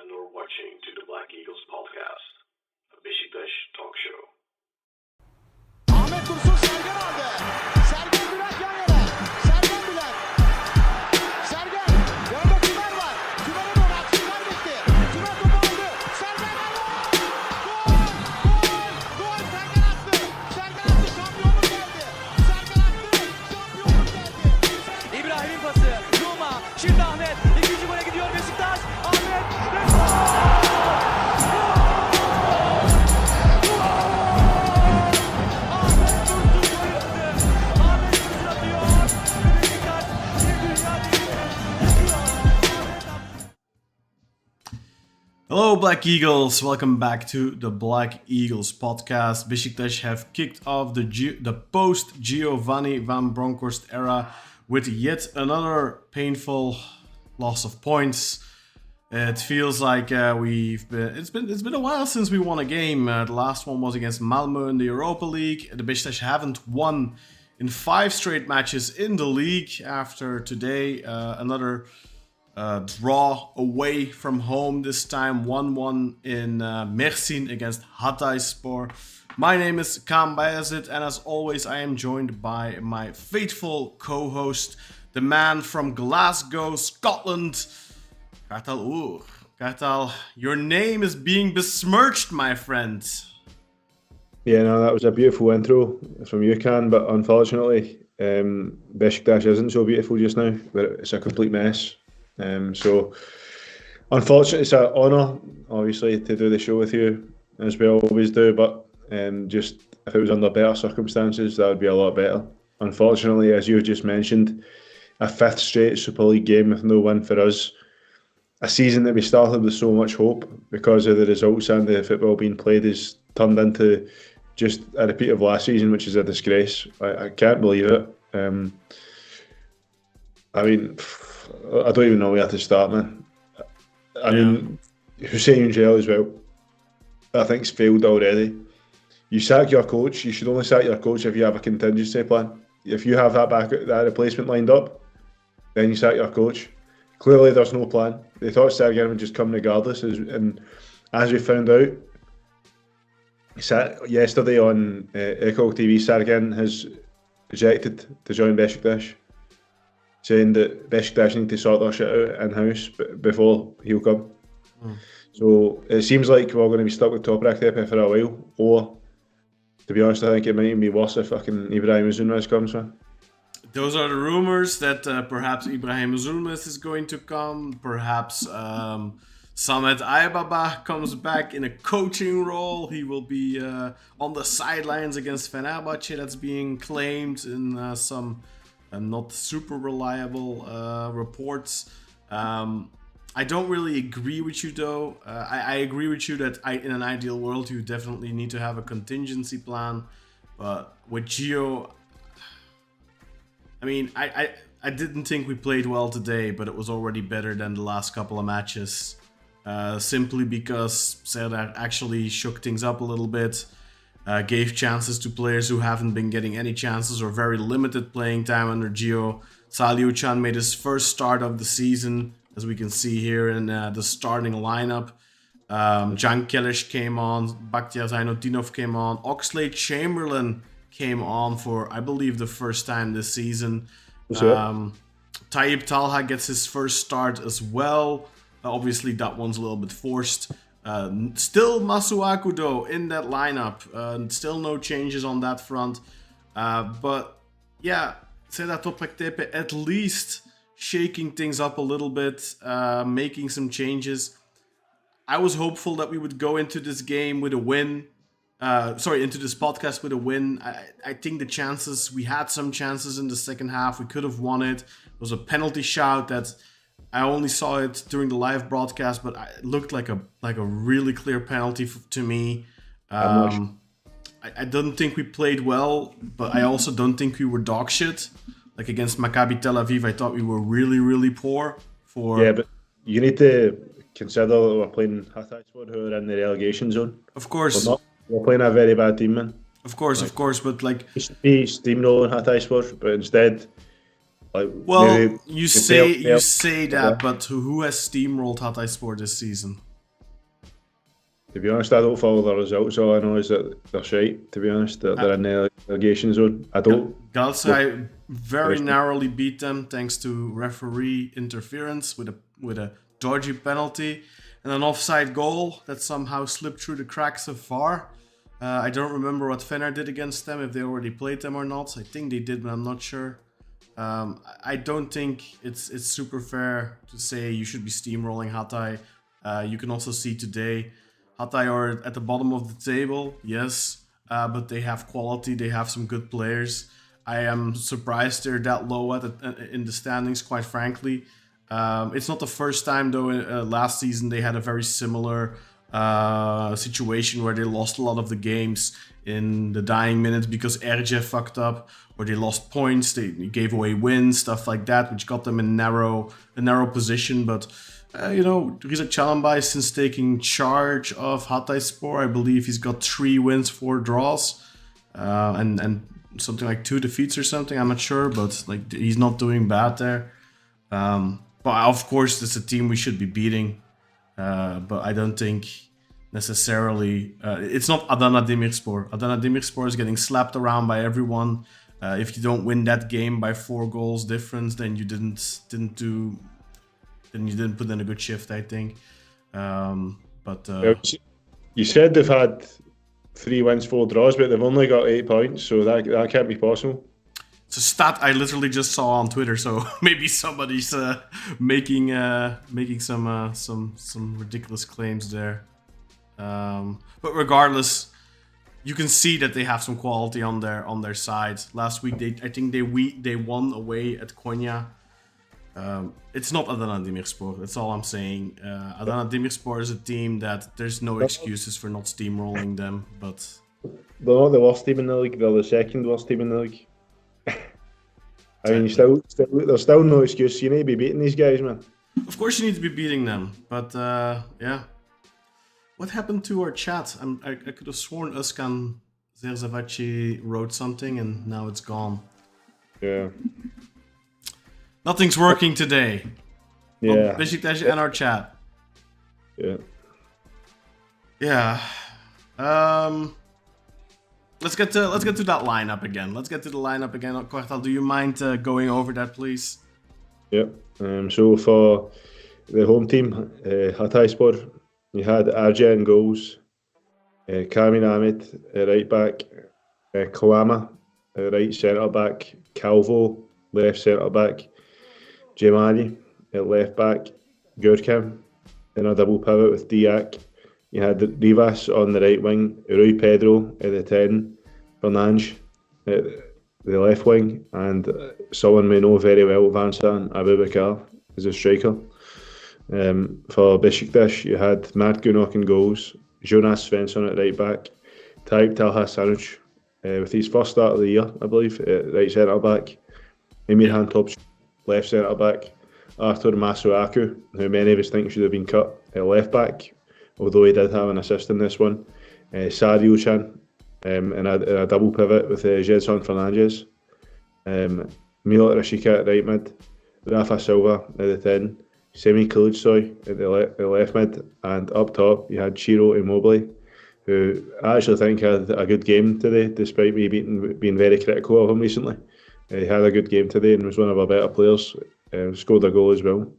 and you're watching to the Black Eagles podcast, a Beşiktaş talk show. Ahmet Dursun Sergen aldı. Sergen Bülent yan yana. Sergen Bülent. Sergen. Yanında Tümer var. Tümer'e doğru attı. Tümer gitti. Tümer topu aldı. Sergen aldı. Gol! Gol! Gol! Sergen attı. Sergen attı. Şampiyonluk geldi. Sergen attı. Şampiyonluk geldi. İbrahim'in pası. Yuma. Şimdi Ahmet. İkinci gole gidiyor Beşiktaş. Ahmet. Ve gol! Hello, Black Eagles. Welcome back to the Black Eagles podcast. Beşiktaş have kicked off the post-Giovanni van Bronckhorst era with yet another painful loss of points. It feels like it's been a while since we won a game. The last one was against Malmö in the Europa League. The Beşiktaş haven't won in 5 straight matches in the league. After today, another draw away from home, this time 1-1 in Mersin against Hatay Spor. My name is Kaan Kartal, and as always I am joined by my faithful co-host, the man from Glasgow, Scotland, Kartal. Kartal, your name is being besmirched, my friend. Yeah, no, that was a beautiful intro from you, Kaan, but unfortunately Beşiktaş isn't so beautiful just now. It's a complete mess. So unfortunately, it's an honour obviously to do the show with you, as we always do, but just if it was under better circumstances, that would be a lot better. Unfortunately, as you just mentioned, a 5th straight Super League game with no win for us, a season that we started with so much hope because of the results and the football being played is turned into just a repeat of last season, which is a disgrace. I can't believe it. I mean, I don't even know where to start, man. I mean, Hussein Jail as well, I think's failed already. You sack your coach. You should only sack your coach if you have a contingency plan. If you have that replacement lined up, then you sack your coach. Clearly, there's no plan. They thought Sergen would just come regardless, and as we found out yesterday on Echo TV, Sergen has rejected to join Beşiktaş, saying that Beşiktaş need to sort their shit out in-house before he'll come. So it seems like we're going to be stuck with Toprak Tepe for a while, or to be honest, I think it might even be worse if fucking Ibrahim Üzülmez comes, man. Those are the rumors that perhaps Ibrahim Üzülmez is going to come, perhaps Samet Aybaba comes back in a coaching role. He will be on the sidelines against Fenerbahce, that's being claimed in some not super reliable reports. I don't really agree with you though. I agree with you that in an ideal world you definitely need to have a contingency plan. But with Gio, I mean, I didn't think we played well today, but it was already better than the last couple of matches. Simply because Serdar actually shook things up a little bit. Gave chances to players who haven't been getting any chances or very limited playing time under Gio. Saliucan made his first start of the season, as we can see here in the starting lineup. Can Keleş came on, Bakhtiar Zaynutdinov came on, Oxlade-Chamberlain came on for, I believe, the first time this season. Tayyip Talha gets his first start as well. Obviously, that one's a little bit forced. Still Masuaku though in that lineup. Still no changes on that front. But yeah, Serdar Toprak Tepe at least shaking things up a little bit, making some changes. I was hopeful that we would go into this game with a win. Into this podcast with a win. I think we had some chances in the second half. We could have won it. It was a penalty shout that I only saw it during the live broadcast, but it looked like a really clear penalty to me. I don't think we played well, but I also don't think we were dog shit. Like against Maccabi Tel Aviv, I thought we were really, really poor. Yeah, but you need to consider that we're playing Hatay Spor, who are in the relegation zone. Of course. We're playing a very bad team, man. Of course, but like... We should be steamrolling Hatay Spor, but instead... Well, you say that, but who has steamrolled Hatay Spor this season? To be honest, I don't follow the results. All I know is that they're shite. To be honest, they're in the relegation zone. I don't. Galatasaray very narrowly beat them thanks to referee interference with a dodgy penalty and an offside goal that somehow slipped through the cracks of VAR. I don't remember what Fener did against them, if they already played them or not. I think they did, but I'm not sure. I don't think it's super fair to say you should be steamrolling Hatay. You can also see today, Hatay are at the bottom of the table, yes, but they have quality, they have some good players. I am surprised they're that low in the standings, quite frankly. It's not the first time, though. Last season, they had a very similar situation where they lost a lot of the games in the dying minutes because RJ fucked up, or they lost points, they gave away wins, stuff like that, which got them in a narrow position. But Riza Çalınbay, since taking charge of Hatayspor, I believe he's got 3 wins, 4 draws, and something like 2 defeats or something. I'm not sure, but like he's not doing bad there. But of course, it's a team we should be beating. But I don't think necessarily it's not Adana Demirspor. Adana Demirspor is getting slapped around by everyone. If you don't win that game by 4 goals difference, then you didn't put in a good shift, I think. You said they've had 3 wins, 4 draws, but they've only got 8 points, so that can't be possible. It's a stat I literally just saw on Twitter, so maybe somebody's making some ridiculous claims there. But regardless, you can see that they have some quality on their side. Last week, I think they won away at Konya. It's not Adana Demirspor. That's all I'm saying. Adana Demirspor is a team that there's no excuses for not steamrolling them. But they're not the worst team in the league. They're the second worst team in the league. I mean, there's still no excuse. You need to be beating these guys, man. Of course, you need to be beating them. But yeah, what happened to our chat? I could have sworn Özkan Zerzavaci wrote something, and now it's gone. Yeah. Nothing's working today. Yeah. Beşiktaş and our chat. Yeah. Yeah. Let's get to that lineup again. Kartal, do you mind going over that, please? Yep. So for the home team, Hatayspor, you had RJ in goals, Kamin Ahmed right back, Kawama right centre back, Calvo left centre back, Jemani at left back, Gürkem in a double pivot with Diak. You had Rivas on the right wing, Rui Pedro at the 10, Fernandes at the left wing, and someone we know very well, Vincent Aboubakar, as a striker. For Beşiktaş, you had Matt Gunok in goals, Jonas Svensson at right back, Tayyip Talha Sanuc with his first start of the year, I believe, at right centre back, Emirhan Topçu left centre back, Artur Masuaku, who many of us think should have been cut, at left back, although he did have an assist in this one, Sadi Uchan in a double pivot with Gedson Fernandes, Milot Rashica at right mid, Rafa Silva at the 10, Semi Kılıçsoy at the left mid, and up top you had Ciro Immobile, who I actually think had a good game today, despite me being very critical of him recently. He had a good game today and was one of our better players, scored a goal as well.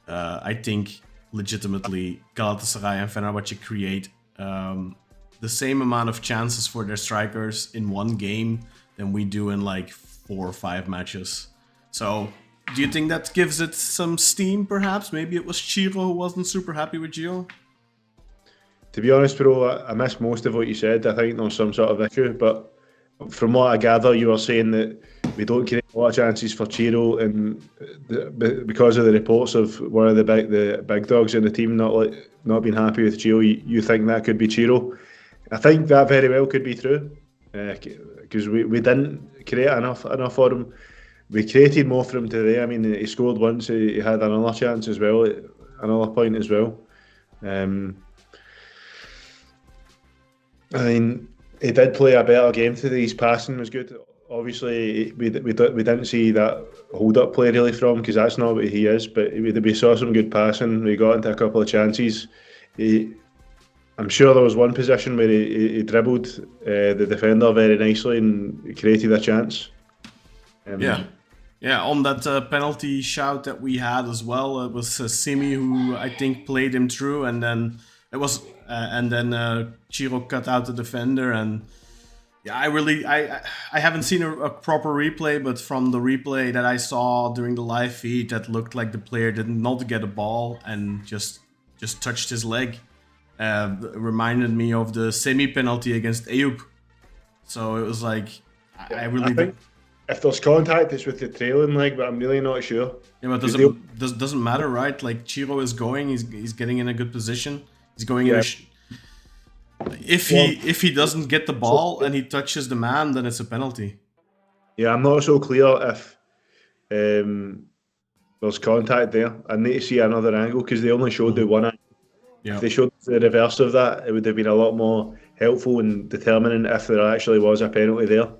I think legitimately Galatasaray and Fenerbahce create the same amount of chances for their strikers in one game than we do in like 4 or 5 matches. So do you think that gives it some steam, perhaps? Maybe it was Ciro who wasn't super happy with Gio? To be honest, bro, I missed most of what you said. I think there's some sort of issue, but from what I gather, you were saying that we don't create a lot of chances for Ciro, and because of the reports of one of the big dogs in the team not being happy with Gio, you think that could be Ciro. I think that very well could be true, because we didn't create enough for him. We created more for him today. I mean, he scored once. He had another chance as well, another point as well. I mean, he did play a better game today. His passing was good. Obviously, we didn't see that hold-up play really from him, because that's not what he is. But we saw some good passing. We got into a couple of chances. I'm sure there was one position where he dribbled the defender very nicely and created a chance. Yeah, on that penalty shout that we had as well, it was Simi who I think played him through, and then it was, Ciro cut out the defender, and yeah, I haven't seen a proper replay, but from the replay that I saw during the live feed, that looked like the player did not get a ball and just touched his leg. Reminded me of the Simi penalty against Ayub. So it was like I think if there's contact, it's with the trailing leg, but I'm really not sure. Yeah, but doesn't matter, right? Like Ciro is going, he's getting in a good position. He's going in. If he doesn't get the ball and he touches the man, then it's a penalty. Yeah, I'm not so clear if there's contact there. I need to see another angle because they only showed the one angle. Yeah. If they showed the reverse of that, it would have been a lot more helpful in determining if there actually was a penalty there.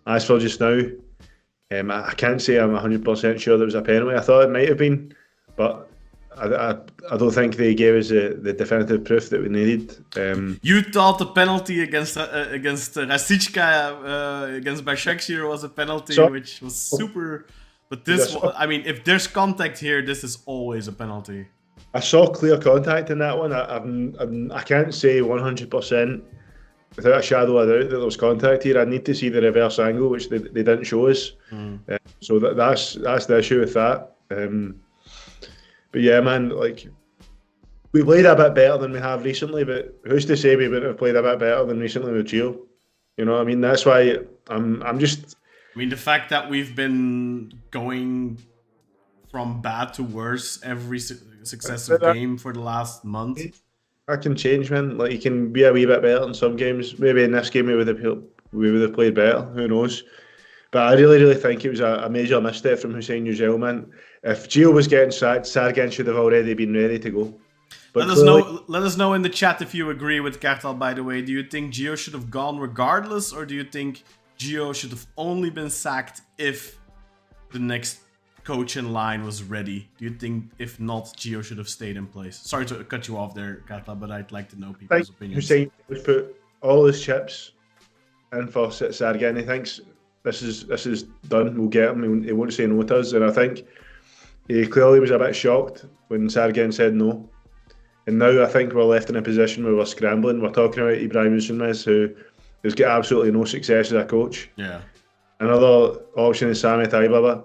As for just now, I can't say I'm 100% sure there was a penalty. I thought it might have been, but I don't think they gave us the definitive proof that we needed. You thought the penalty against Rasicka against Başakşehir was a penalty, which was super. But this, I mean, if there's contact here, this is always a penalty. I saw clear contact in that one. I can't say 100% without a shadow of a doubt that there was contact here. I need to see the reverse angle, which they didn't show us. So that's the issue with that. But yeah, man, like we played a bit better than we have recently. But who's to say we wouldn't have played a bit better than recently with Gio? You know what I mean? That's why I'm just. I mean, the fact that we've been going from bad to worse every successive game for the last month. That can change, man. Like you can be a wee bit better in some games. Maybe in this game we would have played better. Who knows? But I really think it was a major misstep from Hussein Yücel, man. If Gio was getting sacked, Sergen should have already been ready to go. But let us know in the chat if you agree with Kartal, by the way. Do you think Gio should have gone regardless, or do you think Gio should have only been sacked if the next coach in line was ready? Do you think if not, Gio should have stayed in place? Sorry to cut you off there, Kartal, but I'd like to know people's opinions. Hussein would put all his chips in for Sergen. He thinks this is done. We'll get him. He won't say no to us. And I think he clearly was a bit shocked when Sergen said no. And now I think we're left in a position where we're scrambling. We're talking about Ibrahim Üzülmez, who has got absolutely no success as a coach. Yeah. Another option is Samet Aybaba,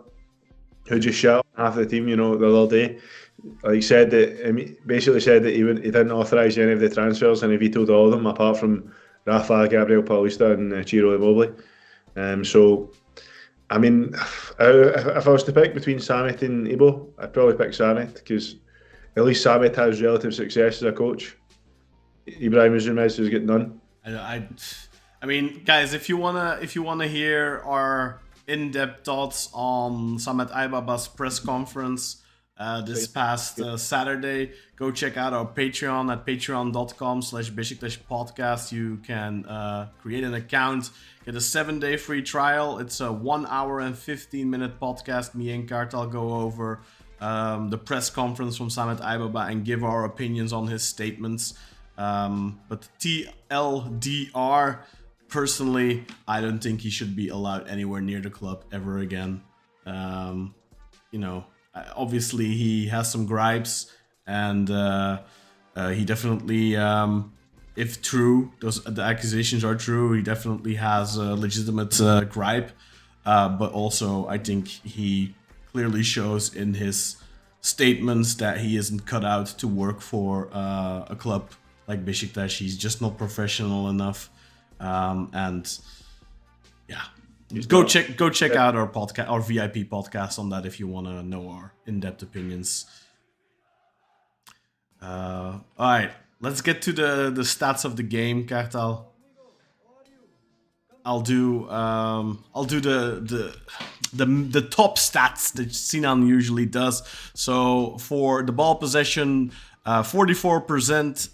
who just shut up half the team, you know, the other day. Like said that, basically said that he didn't authorise any of the transfers and he vetoed all of them apart from Rafa, Gabriel Paulista and Ciro Immobile. So, I mean, if I was to pick between Samet and Ibo, I'd probably pick Samet because at least Samet has relative success as a coach. Ibrahim Üzülmez has got none. I mean, guys, if you wanna hear our in-depth thoughts on Samet Aybaba's press conference this past Saturday, go check out our Patreon at patreon.com/Beşiktaş podcast. You can create an account, get a 7-day free trial. It's a 1 hour and 15-minute podcast. Me and Kartal go over the press conference from Samet Aybaba and give our opinions on his statements. But TLDR, personally, I don't think he should be allowed anywhere near the club ever again. You know, obviously he has some gripes, and he definitely, if true, the accusations are true, he definitely has a legitimate gripe. But also, I think he clearly shows in his statements that he isn't cut out to work for a club like Beşiktaş. He's just not professional enough. And yeah, go check out our podcast, our VIP podcast on that if you want to know our in-depth opinions. All right, let's get to the stats of the game, Kartal. I'll do the top stats that Sinan usually does. So for the ball possession, 44%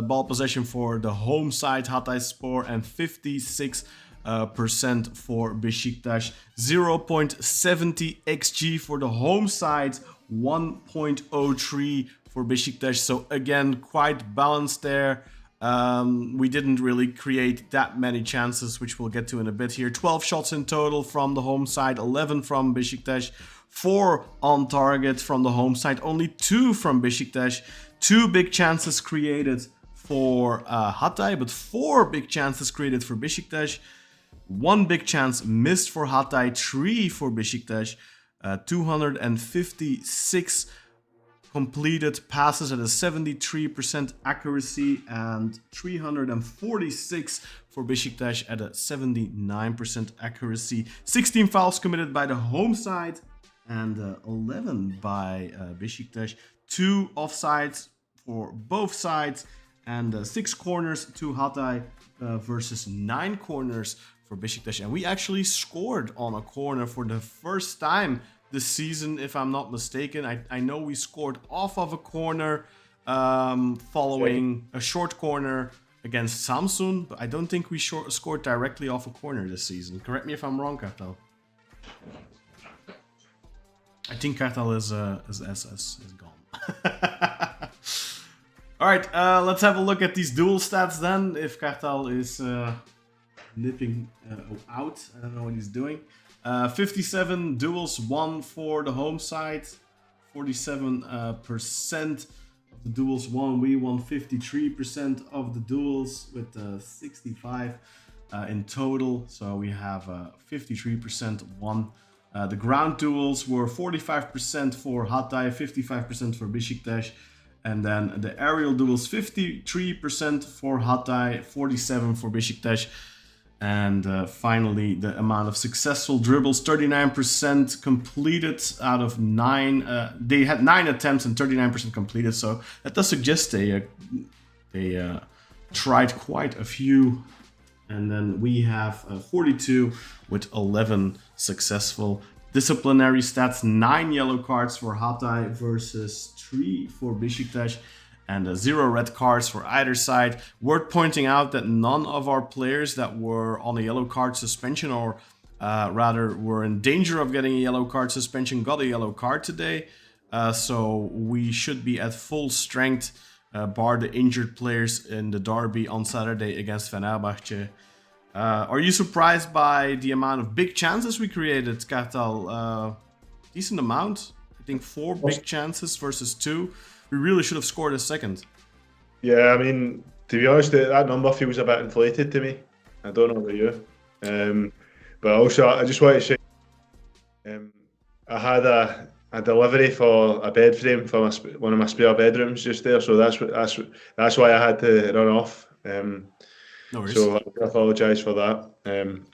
ball possession for the home side Hatayspor and 56% for Beşiktaş. 0.70 xG for the home side, 1.03 for Beşiktaş. So again, quite balanced there. We didn't really create that many chances, which we'll get to in a bit here. 12 shots in total from the home side, 11 from Beşiktaş, 4 on target from the home side, only 2 from Beşiktaş. 2 big chances created for Hatay, but 4 big chances created for Beşiktaş. 1 big chance missed for Hatay, 3 for Beşiktaş. 256 completed passes at a 73% accuracy and 346 for Beşiktaş at a 79% accuracy. 16 fouls committed by the home side and 11 by Beşiktaş. 2 offsides for both sides and 6 corners to Hatay versus 9 corners for Beşiktaş. And we actually scored on a corner for the first time this season, if I'm not mistaken. I know we scored off of a corner following a short corner against Samsun, but I don't think we scored directly off a corner this season. Correct me if I'm wrong, Kartal. I think Kartal is gone. All right, let's have a look at these duel stats then. If Kartal is nipping out, I don't know what he's doing. 57 duels won for the home side, 47% of the duels won. We won 53% of the duels with 65 in total. So we have 53% won. The ground duels were 45% for Hatay, 55% for Beşiktaş. And then the aerial duels, 53% for Hatay, 47% for Beşiktaş. And finally, the amount of successful dribbles, 39% completed out of 9. They had 9 attempts and 39% completed. So that does suggest they tried quite a few. And then we have 42 with 11 successful. Disciplinary stats, 9 yellow cards for Hatay versus 3 for Beşiktaş. And 0 red cards for either side. Worth pointing out that none of our players that were on a yellow card suspension, or rather were in danger of getting a yellow card suspension, got a yellow card today. So we should be at full strength, bar the injured players in the derby on Saturday against Fenerbahçe. Are you surprised by the amount of big chances we created, Kartal? Decent amount. I think 4 big chances versus 2. We really should have scored a second. Yeah, I mean, to be honest, that number feels a bit inflated to me. I don't know about you. But also, I just want to say, I had a delivery for a bed frame for one of my spare bedrooms just there, so that's why I had to run off. No worries. So I apologise for that.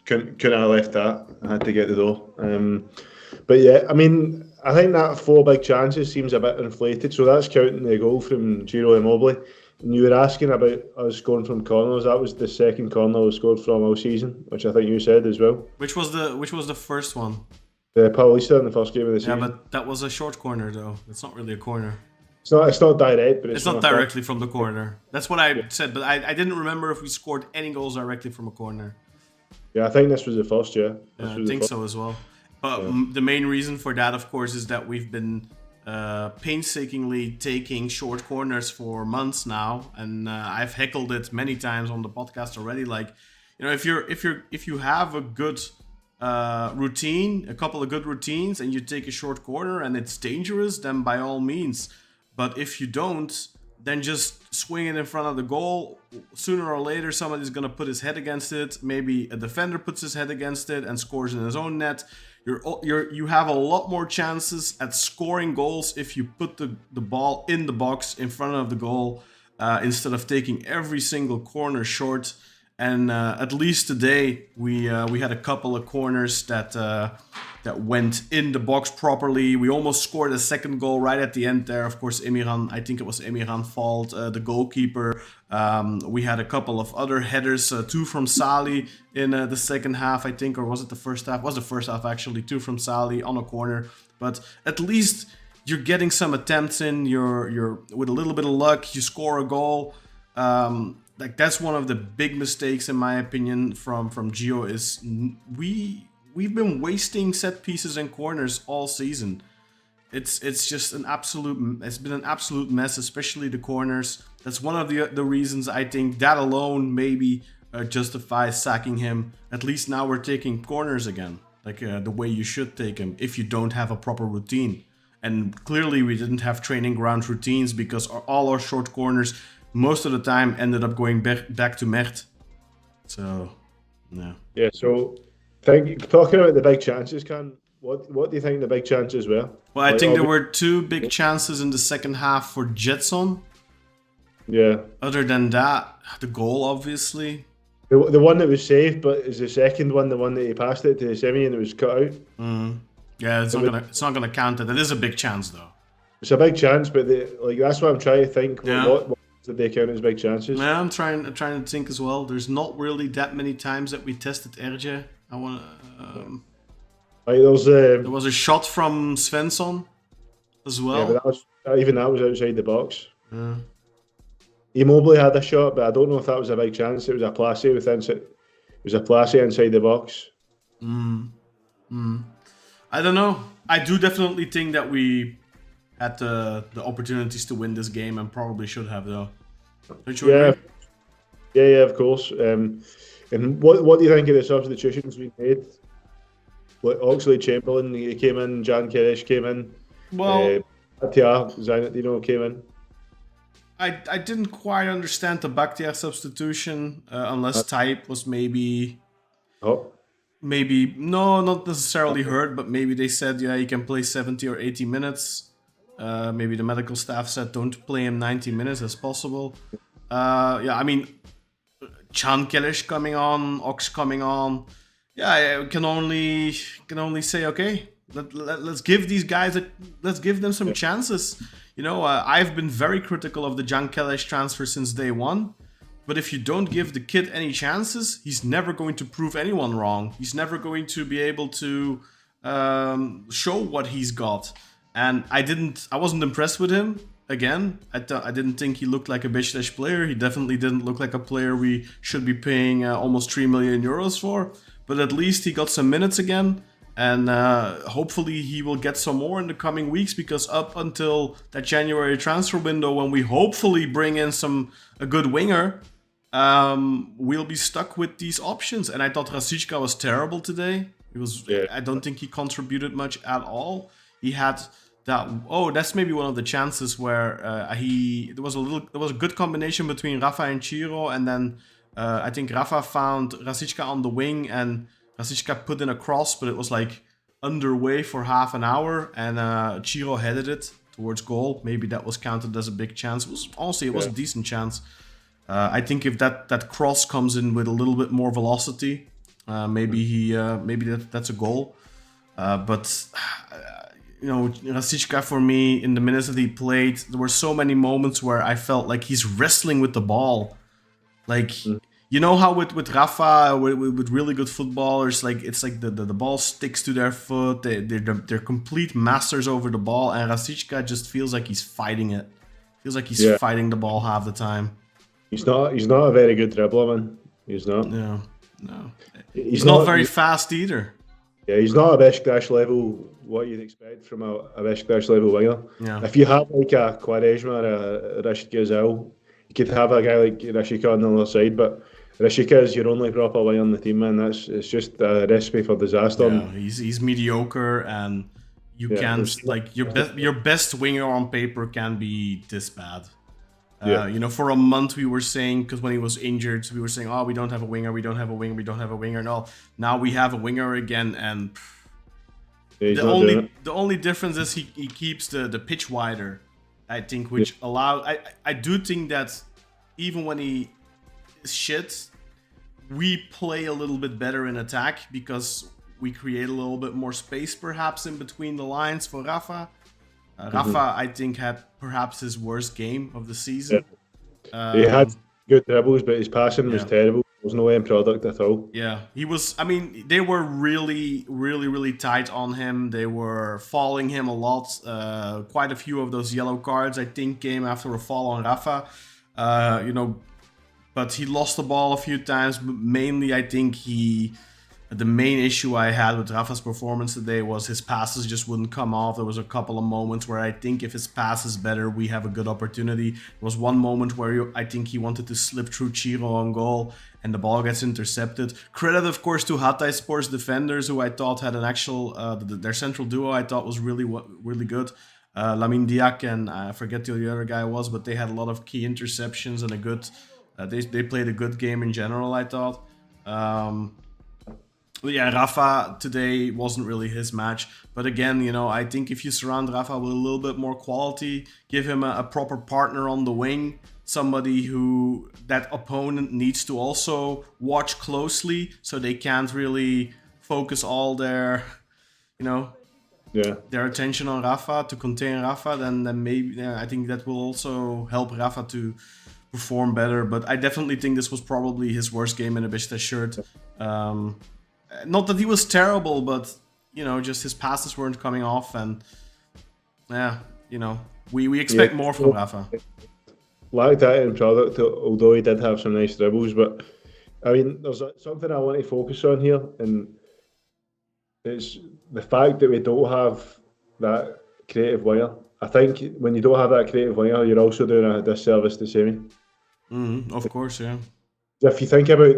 Couldn't have left that. I had to get the door. But yeah, I mean, I think that 4 big chances seems a bit inflated. So that's counting the goal from Ciro Immobile. And you were asking about us scoring from corners. That was the second corner we scored from all season, which I think you said as well. Which was the first one? Paulista in the first game of the season. Yeah, but that was a short corner though. It's not really a corner. It's not direct, but it's not directly from the corner. That's what I said, but I didn't remember if we scored any goals directly from a corner. Yeah, I think this was the first, yeah. I think so as well. But the main reason for that, of course, is that we've been painstakingly taking short corners for months now, and I've heckled it many times on the podcast already. Like, you know, if you have a good routine, a couple of good routines, and you take a short corner and it's dangerous, then by all means. But if you don't, then just swing it in front of the goal. Sooner or later, somebody's gonna put his head against it. Maybe a defender puts his head against it and scores in his own net. You have a lot more chances at scoring goals if you put the ball in the box in front of the goal instead of taking every single corner short. And at least today we had a couple of corners that went in the box properly. We almost scored a second goal right at the end there. Of course, I think it was Emirhan fault, the goalkeeper. We had a couple of other headers, 2 from Salih in the second half, I think, or was it the first half? It was the first half actually, 2 from Salih on a corner. But at least you're getting some attempts in. You're with a little bit of luck, you score a goal. Like, that's one of the big mistakes, in my opinion, from Gio is we've been wasting set pieces and corners all season. it's just it's been an absolute mess, especially the corners. That's one of the reasons I think that alone maybe justifies sacking him. At least now we're taking corners again, like the way you should take them if you don't have a proper routine. And clearly we didn't have training ground routines because all our short corners most of the time ended up going back to Mert. So, yeah. Yeah, so talking about the big chances, Kaan, what do you think the big chances were? Well, I think there were 2 big chances in the second half for Jetson. Yeah. Other than that, the goal, obviously. The one that was saved, but is the second one the one that he passed it to the semi and it was cut out? Yeah, it's not gonna count it. It is a big chance, though. It's a big chance, but that's what I'm trying to think. Yeah. What did they count as big chances? Yeah, I'm trying to think as well. There's not really that many times that we tested Erje. I want to. There was a shot from Svensson as well. Yeah, but that was outside the box. Yeah. Immobile had a shot, but I don't know if that was a big chance. It was a Place inside the box. I don't know. I do definitely think that we had the opportunities to win this game and probably should have, though. Don't you agree? Yeah, of course. And what do you think of the substitutions we made? Like Oxlade-Chamberlain, he came in. Jan Kerish came in. Well, Zaynetino came in. I didn't quite understand the Bakhtiar substitution unless Type was maybe not necessarily hurt, but maybe they said he can play 70 or 80 minutes. Maybe the medical staff said don't play him 90 minutes as possible. I mean, Can Kelish coming on, Ox coming on. Yeah, I can only say okay. Let's give these guys let's give them some chances. I've been very critical of the Jan Kelish transfer since day one. But if you don't give the kid any chances, he's never going to prove anyone wrong. He's never going to be able to show what he's got. And I wasn't impressed with him. Again, I didn't think he looked like a Beşiktaş player. He definitely didn't look like a player we should be paying almost 3 million euros for. But at least he got some minutes again. And hopefully he will get some more in the coming weeks, because up until that January transfer window, when we hopefully bring in a good winger, we'll be stuck with these options. And I thought Rasicka was terrible today. I don't think he contributed much at all. He had that's maybe one of the chances where there was a good combination between Rafa and Ciro, and then I think Rafa found Rasicka on the wing and Rasicka put in a cross, but it was like underway for half an hour, and Ciro headed it towards goal. Maybe that was counted as a big chance. It was a decent chance. I think if that cross comes in with a little bit more velocity, maybe that's a goal. But Rasicka, for me, in the minutes that he played, there were so many moments where I felt like he's wrestling with the ball. Like, you know how with Rafa, with really good footballers, like it's like the ball sticks to their foot. They're complete masters over the ball, and Rasicka just feels like he's fighting it. Feels like he's fighting the ball half the time. He's not a very good dribbler, man. He's not. No. He's not very fast either. Yeah, he's not a Beşiktaş level, what you'd expect from a Beşiktaş level winger. Yeah. If you have like a Quaresma or a Rashid Gazelle, you could have a guy like Rasicka on the other side, but Rasicka is your only proper winger on the team, man. It's just a recipe for disaster. Yeah, he's mediocre, and you can't your best winger on paper can be this bad. For a month we were saying, because when he was injured, we were saying, oh, we don't have a winger. No, now we have a winger again, and the only difference is he keeps the pitch wider, I think, which allows. I do think that even when he is shit, we play a little bit better in attack because we create a little bit more space, perhaps, in between the lines for Rafa. Rafa, I think, had perhaps his worst game of the season. He had good dribbles, but his passing was terrible. There was no end product at all. Yeah, he was. I mean, they were really, really, really tight on him. They were fouling him a lot. Quite a few of those yellow cards, I think, came after a foul on Rafa. But he lost the ball a few times. But mainly, I think he The main issue I had with Rafa's performance today was his passes just wouldn't come off. There was a couple of moments where I think if his pass is better, we have a good opportunity. There was one moment where I think he wanted to slip through Ciro on goal and the ball gets intercepted. Credit, of course, to Hatay Sports defenders, who I thought had an actual... their central duo I thought was really good. Lamine Diak and I forget who the other guy was, but they had a lot of key interceptions and a good... they played a good game in general, I thought. Yeah, Rafa today wasn't really his match. But again, I think if you surround Rafa with a little bit more quality, give him a proper partner on the wing, somebody who that opponent needs to also watch closely so they can't really focus all their, their attention on Rafa to contain Rafa, then maybe I think that will also help Rafa to perform better. But I definitely think this was probably his worst game in a Beşiktaş shirt. Not that he was terrible, but just his passes weren't coming off, and we expect more from Rafa. Lacked that in product, although he did have some nice dribbles. But I mean, there's something I want to focus on here, and it's the fact that we don't have that creative winger. I think when you don't have that creative winger, you're also doing a disservice to Semi. Of course, yeah. If you think about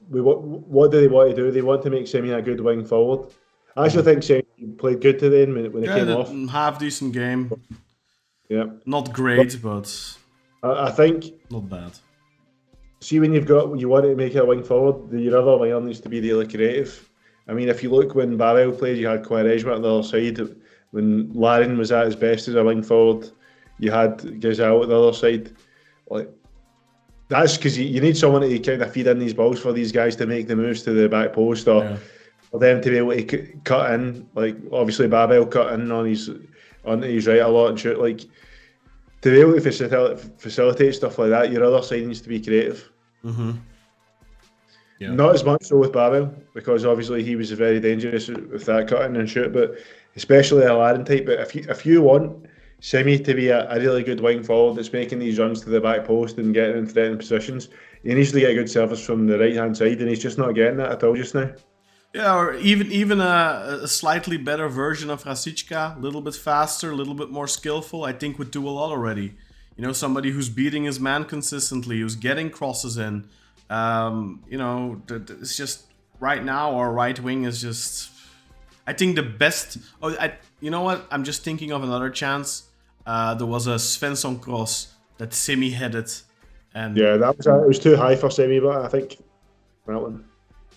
what do they want to do? They want to make Semi a good wing forward. I actually think Semi played good today when he came off. Half decent game. Yeah. Not great, but I think not bad. See, when you want to make a wing forward, your other winger needs to be really creative. I mean, if you look when Babel played, you had Quaresma on the other side. When Larin was at his best as a wing forward, you had Gazal at the other side. That's because you need someone to kind of feed in these balls for these guys to make the moves to the back post, or for them to be able to cut in. Like obviously Babel cut in on his right a lot and shoot. Like to be able to facilitate stuff like that, your other side needs to be creative. Yeah. Not as much so with Babel, because obviously he was very dangerous with that cutting and shoot, but especially a Larin type. But if you want Semi to be a really good wing forward that's making these runs to the back post and getting in threatening positions, he needs to get good service from the right hand side, and he's just not getting that at all just now. Yeah, or even a slightly better version of Rasička, a little bit faster, a little bit more skillful, I think would do a lot already. Somebody who's beating his man consistently, who's getting crosses in. It's just right now our right wing is just... I think the best... you know what? I'm just thinking of another chance. There was a Svensson cross that Semi headed. And yeah, it was too high for Semi, but I think that one...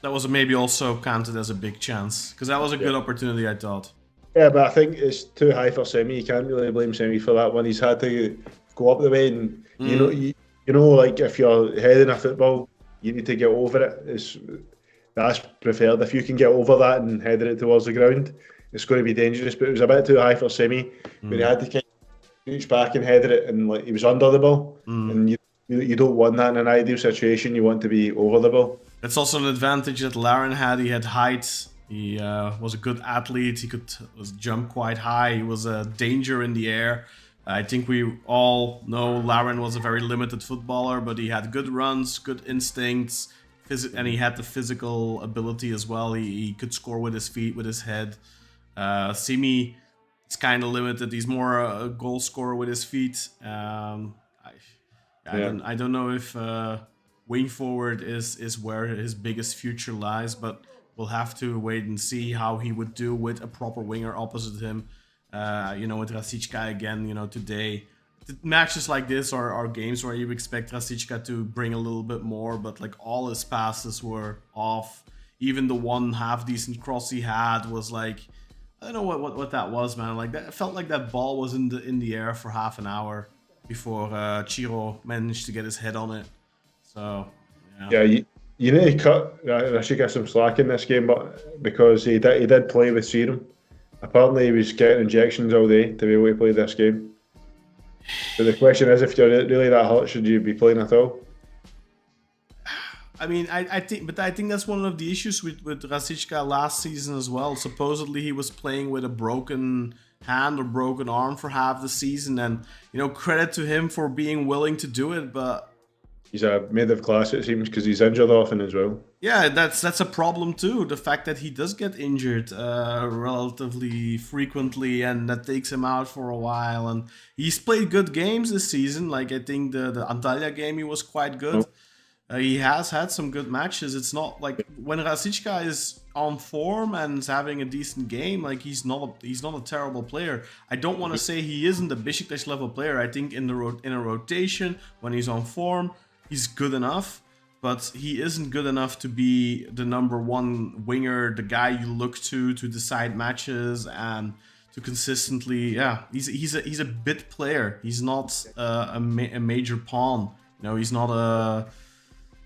That was maybe also counted as a big chance, because that was a good opportunity, I thought. Yeah, but I think it's too high for Semi. You can't really blame Semi for that one. He's had to go up the way, and like if you're heading a football, you need to get over it. That's preferred. If you can get over that and head it towards the ground, it's going to be dangerous. But it was a bit too high for Semi, but he had to kind of reach back and head it, and he was under the ball, and you don't want that in an ideal situation. You want to be over the ball. It's also an advantage that Larin had. He had height. He was a good athlete. He could jump quite high. He was a danger in the air. I think we all know Larin was a very limited footballer, but he had good runs, good instincts, and he had the physical ability as well. He could score with his feet, with his head. Semi is kind of limited. He's more a goal scorer with his feet. I don't know if wing forward is where his biggest future lies, but we'll have to wait and see how he would do with a proper winger opposite him. With Rasička again, today. Matches like this are games where you expect Rasička to bring a little bit more, but like all his passes were off. Even the one half decent cross he had was like, I don't know what that was, man. Like that, it felt like that ball was in the air for half an hour before Ciro managed to get his head on it. So yeah, you need to cut Rasička some slack in this game, but because he did play with serum. Apparently he was getting injections all day to be able to play this game. So the question is, if you're really that hurt, should you be playing at all? I mean, I think that's one of the issues with Rasička last season as well. Supposedly he was playing with a broken hand or broken arm for half the season, and credit to him for being willing to do it. But he's a made of class, it seems, because he's injured often as well. Yeah, that's a problem too. The fact that he does get injured relatively frequently, and that takes him out for a while. And he's played good games this season. Like I think the Antalya game, he was quite good. He has had some good matches. It's not like when Rasička is on form and is having a decent game, like he's not a terrible player. I don't want to say he isn't a Beşiktaş level player. I think in a rotation when he's on form, he's good enough. But he isn't good enough to be the number one winger, the guy you look to decide matches and to consistently. Yeah, he's a bit player. He's not a major pawn. You know, he's not a.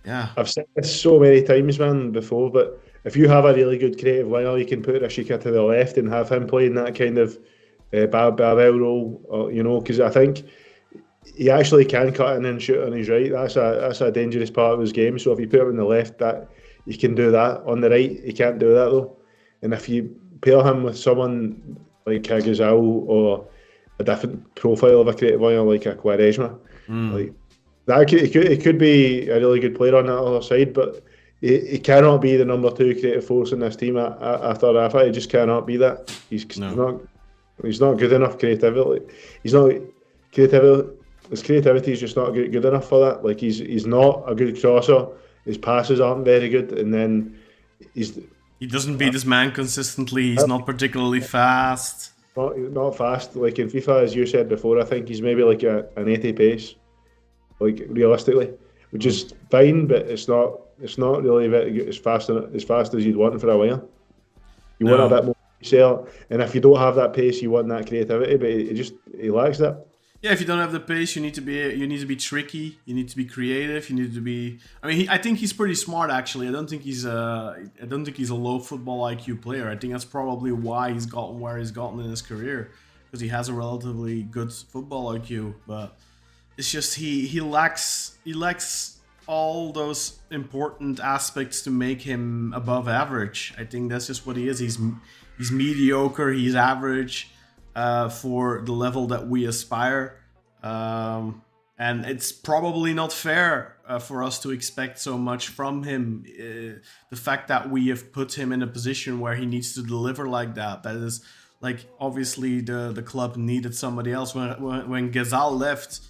Yeah. I've said this so many times, man, before, but if you have a really good creative winger, you can put Rashika to the left and have him playing that kind of barbell role, you know, because I think he actually can cut in and shoot on his right. That's a dangerous part of his game. So if you put him on the left, that he can do that. On the right, he can't do that though. And if you pair him with someone like a Gazal or a different profile of a creative winger like a Quaresma, like that, he could be a really good player on that other side, but he cannot be the number 2 creative force in this team after Rafa. He just cannot be that. He's not good enough creatively. He's not creativity. His creativity is just not good enough for that. Like he's not a good crosser. His passes aren't very good, and then he doesn't beat his man consistently. He's not particularly fast. Not fast. Like in FIFA, as you said before, I think he's maybe like an 80 pace. Like realistically, which is fine, but it's not really very good, as fast as you'd want for a winger. You want a bit more pace, and if you don't have that pace, you want that creativity, but he lacks that. Yeah, if you don't have the pace, you need to be tricky. You need to be creative. You need to be. I mean, I think he's pretty smart actually. I don't think he's a low football IQ player. I think that's probably why he's gotten where he's gotten in his career, because he has a relatively good football IQ, but. It's just he lacks all those important aspects to make him above average. I think that's just what he is. He's mediocre. He's average for the level that we aspire, and it's probably not fair for us to expect so much from him. The fact that we have put him in a position where he needs to deliver like that is like obviously the club needed somebody else. When Gazal left.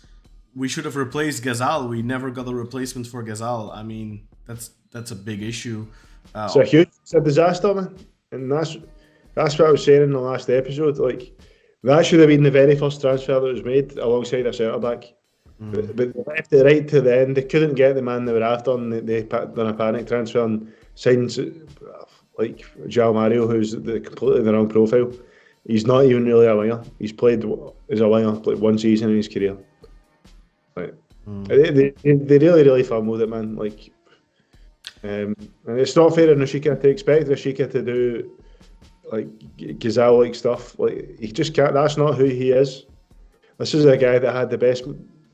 We should have replaced Gazal. We never got a replacement for Gazal. I mean, that's a big issue. It's a disaster, man. And that's what I was saying in the last episode. Like that should have been the very first transfer that was made alongside a centre back. But they left it right to the end. They couldn't get the man they were after, and they done a panic transfer and signed like João Mario, who's completely the wrong profile. He's not even really a winger. He's played as a winger like one season in his career. Like, they really fumbled it, man. Like, and it's not fair on Rashika to expect Rashika to do like Gazal like stuff. Like he just can't. That's not who he is. This is a guy that had the best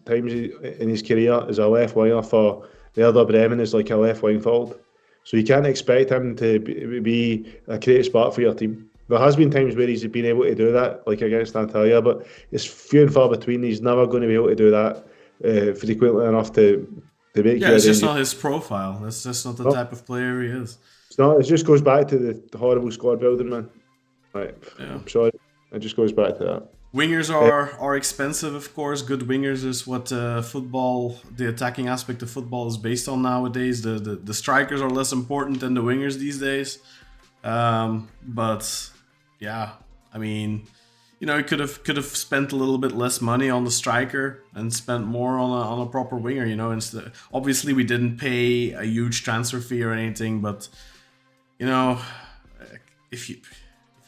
times in his career as a left winger for the other Bremen as like a left wing forward. So you can't expect him to be a creative spark for your team. There has been times where he's been able to do that, like against Antalya, but it's few and far between. He's never going to be able to do that frequently enough to make. Yeah, it's just not his profile. That's just not the type of player he is. It's not. It just goes back to the horrible squad building, man. Right. Yeah. I'm sorry. It just goes back to that. Wingers are expensive, of course. Good wingers is what football, the attacking aspect of football, is based on nowadays. The strikers are less important than the wingers these days. But yeah, I mean, you know, he could have spent a little bit less money on the striker and spent more on a proper winger. You know, instead, obviously we didn't pay a huge transfer fee or anything, but you know, if you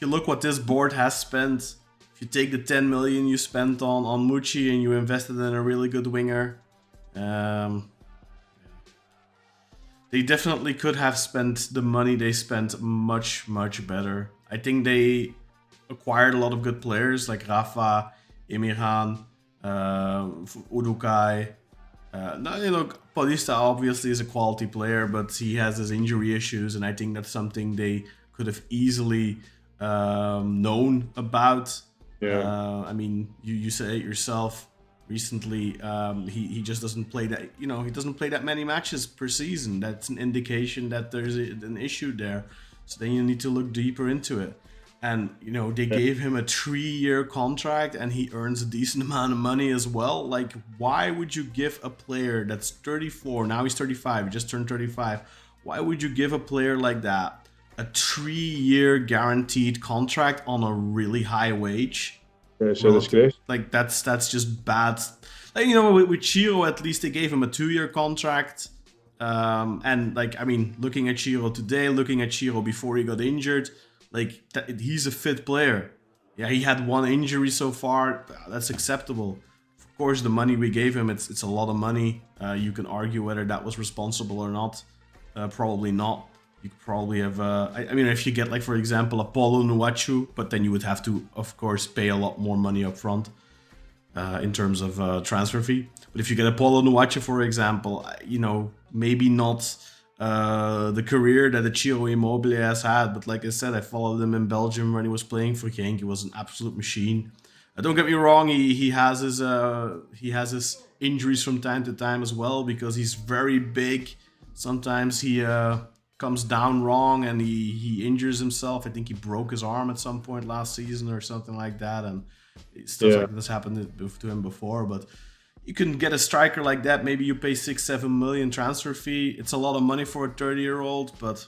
look what this board has spent, if you take the 10 million you spent on Mucci and you invested in a really good winger, they definitely could have spent the money they spent much better. I think they acquired a lot of good players like Rafa, Emirhan, Udukai. You know, Paulista obviously is a quality player, but he has his injury issues, and I think that's something they could have easily known about. Yeah. I mean, you say it yourself. recently. He just doesn't play that. He doesn't play that many matches per season. That's an indication that there's an issue there. So then you need to look deeper into it. And they gave him a 3-year contract, and he earns a decent amount of money as well. Like, why would you give a player that's 34? Now he's 35. He just turned 35. Why would you give a player like that a 3-year guaranteed contract on a really high wage? It's a disgrace. Like, that's just bad. Like, with Gio, at least they gave him a 2-year contract. And looking at Gio today, looking at Gio before he got injured, he's a fit player. Yeah, he had 1 injury so far. That's acceptable. Of course, the money we gave him, it's a lot of money. You can argue whether that was responsible or not. Probably not. You could probably have... if you get, for example, Apollo Nuachu, but then you would have to, of course, pay a lot more money up front in terms of transfer fee. But if you get Apollo Nuachu, for example, maybe not... the career that Ciro Immobile has had, but like I said, I followed him in Belgium when he was playing for Genk. He was an absolute machine. Don't get me wrong, he has his injuries from time to time as well, because he's very big. Sometimes he comes down wrong and he injures himself. I think he broke his arm at some point last season or something like that, and stuff like this happened to him before. But you can get a striker like that. Maybe you pay 6-7 million transfer fee. It's a lot of money for a 30-year-old, but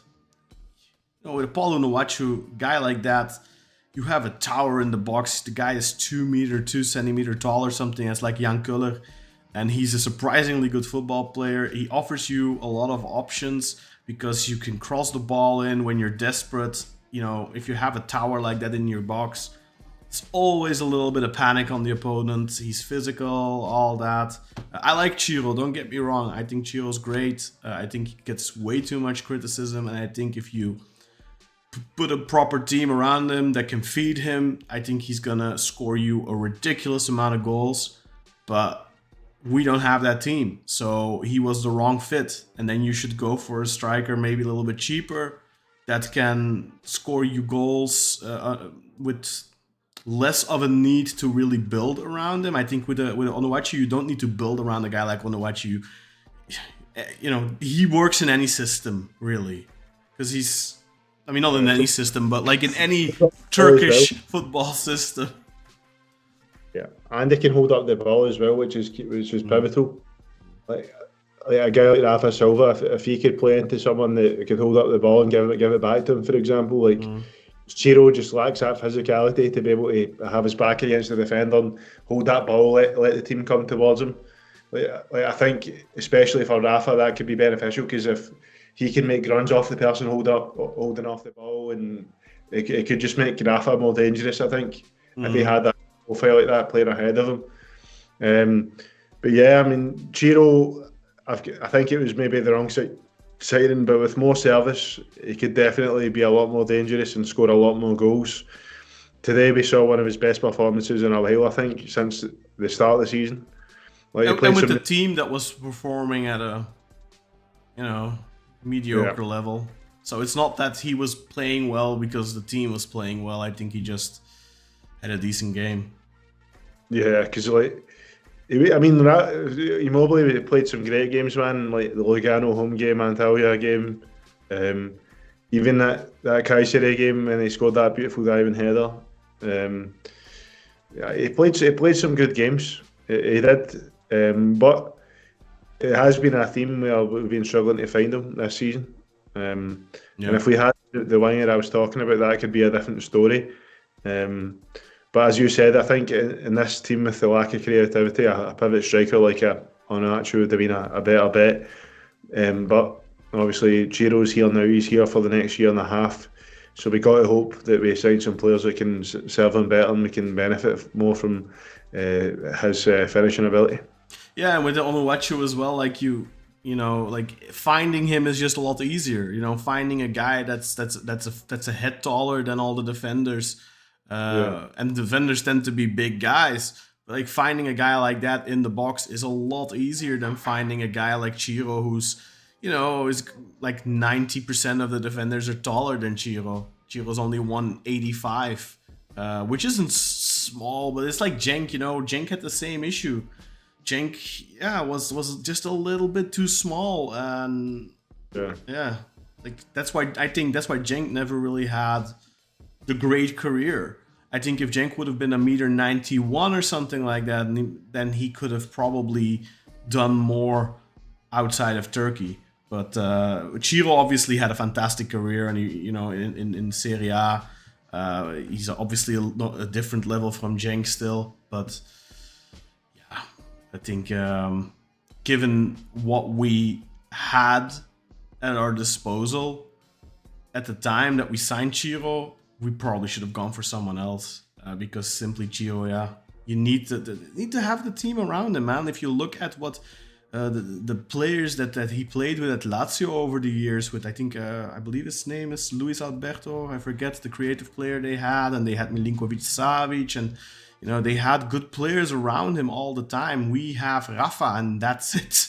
with Apollo Nuachu, guy like that, you have a tower in the box. The guy is 2 centimeter tall or something. It's like Jan Kuller, and he's a surprisingly good football player. He offers you a lot of options because you can cross the ball in when you're desperate. If you have a tower like that in your box, it's always a little bit of panic on the opponent. He's physical, all that. I like Ciro, don't get me wrong. I think Ciro's great. I think he gets way too much criticism. And I think if you put a proper team around him that can feed him, I think he's going to score you a ridiculous amount of goals. But we don't have that team. So he was the wrong fit. And then you should go for a striker maybe a little bit cheaper that can score you goals with less of a need to really build around him. I think with Onuachu, you don't need to build around a guy like Onuachu. He works in any system, really. Because he's... not in any system, but like in any Turkish football system. Yeah, and they can hold up the ball as well, which is pivotal. Like a guy like Rafa Silva, if he could play into someone that could hold up the ball and give it back to him, for example, Ciro just lacks that physicality to be able to have his back against the defender and hold that ball, let the team come towards him. I think, especially for Rafa, that could be beneficial, because if he can make runs off the person holding off the ball, and it could just make Rafa more dangerous, I think, if he had that profile like that playing ahead of him. But yeah, Ciro, I think it was maybe the wrong signing, but with more service, he could definitely be a lot more dangerous and score a lot more goals. Today we saw one of his best performances in a while, I think, since the start of the season. And with the team that was performing at a, mediocre level. So it's not that he was playing well because the team was playing well. I think he just had a decent game. Yeah, because Immobile played some great games, man. Like the Lugano home game, Antalya game, even that Kayseri game when he scored that beautiful diving header. He played some good games. He did, but it has been a theme where we've been struggling to find him this season. And if we had the winger I was talking about, that could be a different story. But as you said, I think in this team with the lack of creativity, a pivot striker like Onuachu would have been a better bet. But obviously, Ciro's here now. He's here for the next year and a half. So we got to hope that we sign some players that can serve him better and we can benefit more from his finishing ability. Yeah, and with the Onuachu as well, finding him is just a lot easier. Finding a guy that's a head taller than all the defenders. And defenders tend to be big guys. Like finding a guy like that in the box is a lot easier than finding a guy like Ciro, who's, is like 90% of the defenders are taller than Ciro. Ciro's only 185, which isn't small, but it's like Cenk. Cenk had the same issue. Cenk, was just a little bit too small, and like that's why Cenk never really had the great career. I think if Cenk would have been 1.91 m or something like that, then he could have probably done more outside of Turkey. But Ciro obviously had a fantastic career, and in Serie A, he's obviously a different level from Cenk still. But yeah, I think given what we had at our disposal at the time that we signed Ciro, we probably should have gone for someone else, because simply Gio, you need to have the team around him, man. If you look at what the players that he played with at Lazio over the years, with I believe his name is Luis Alberto, I forget the creative player they had, and they had Milinkovic Savic, and they had good players around him all the time. We have Rafa, and that's it.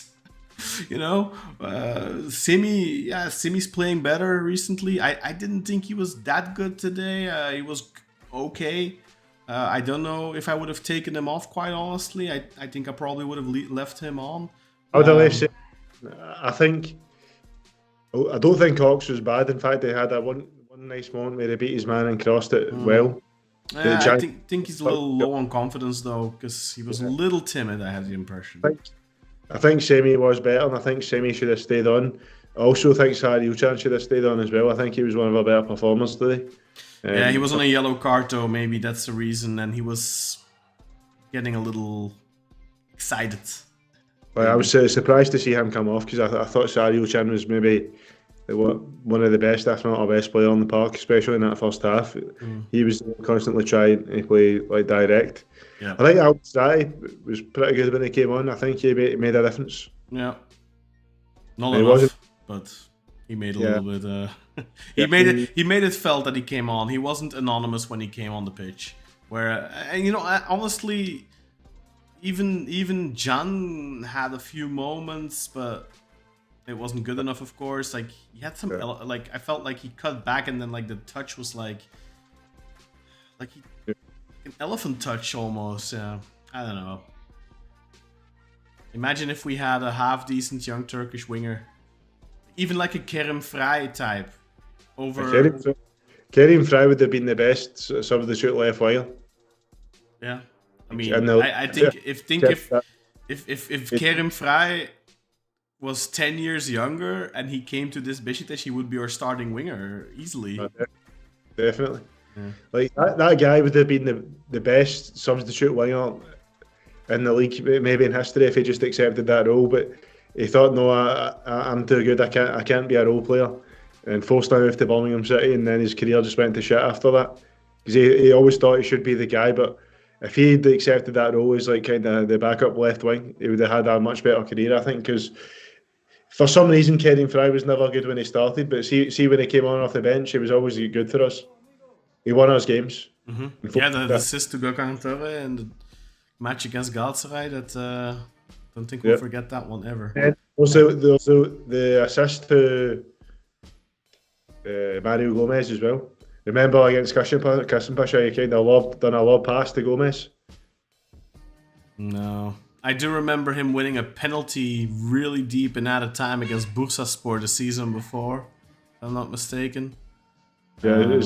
Simi's playing better recently. I didn't think he was that good today. He was okay. I don't know if I would have taken him off, quite honestly. I think I probably would have left him on. I would have left him. I don't think Ox was bad. In fact, they had one nice moment where he beat his man and crossed it well. I think he's a little low on confidence, though, because he was a little timid, I had the impression. I think Semi was better, and I think Semi should have stayed on. I also think Sarri-Uchan should have stayed on as well. I think he was one of our better performers today. He was on a yellow card, though. Maybe that's the reason, and he was getting a little excited. Well, I was surprised to see him come off, because I thought Sarri-Uchan was maybe one of the best, if not our best player on the park, especially in that first half. He was constantly trying to play like direct. Yeah. I think Al-Sadi was pretty good when he came on. I think he made a difference. Yeah. Not enough, but he made a little bit. He made it felt that he came on. He wasn't anonymous when he came on the pitch. Where honestly, even Jan had a few moments, but it wasn't good enough. Of course, like he had some I felt like he cut back, and then like the touch was like an elephant touch almost. I don't know. Imagine if we had a half decent young Turkish winger, even like a Kerim Frey type. Kerim Frey would have been the best some of the shoot left while. Yeah, I mean, I think if Kerim Frey was 10 years younger and he came to this Beşiktaş, he would be our starting winger easily. Definitely. Yeah. Like that guy would have been the best substitute winger in the league, maybe in history, if he just accepted that role. But he thought, no, I'm too good. I can't be a role player, and forced to move to Birmingham City. And then his career just went to shit after that, because he always thought he should be the guy. But if he'd accepted that role as like kind of the backup left wing, he would have had a much better career, I think. Because for some reason, Kerim Frey was never good when he started, but see when he came on off the bench, he was always good for us. He won us games. Mm-hmm. Yeah, the assist to Gökhan Töre and the match against Galatasaray, that don't think we'll forget that one ever. And also the assist to Mario Gomez as well. Remember against Kasımpaşa, he kind of done a lob pass to Gomez? No. I do remember him winning a penalty really deep and out of time against Bursaspor the season before, if I'm not mistaken. Yeah,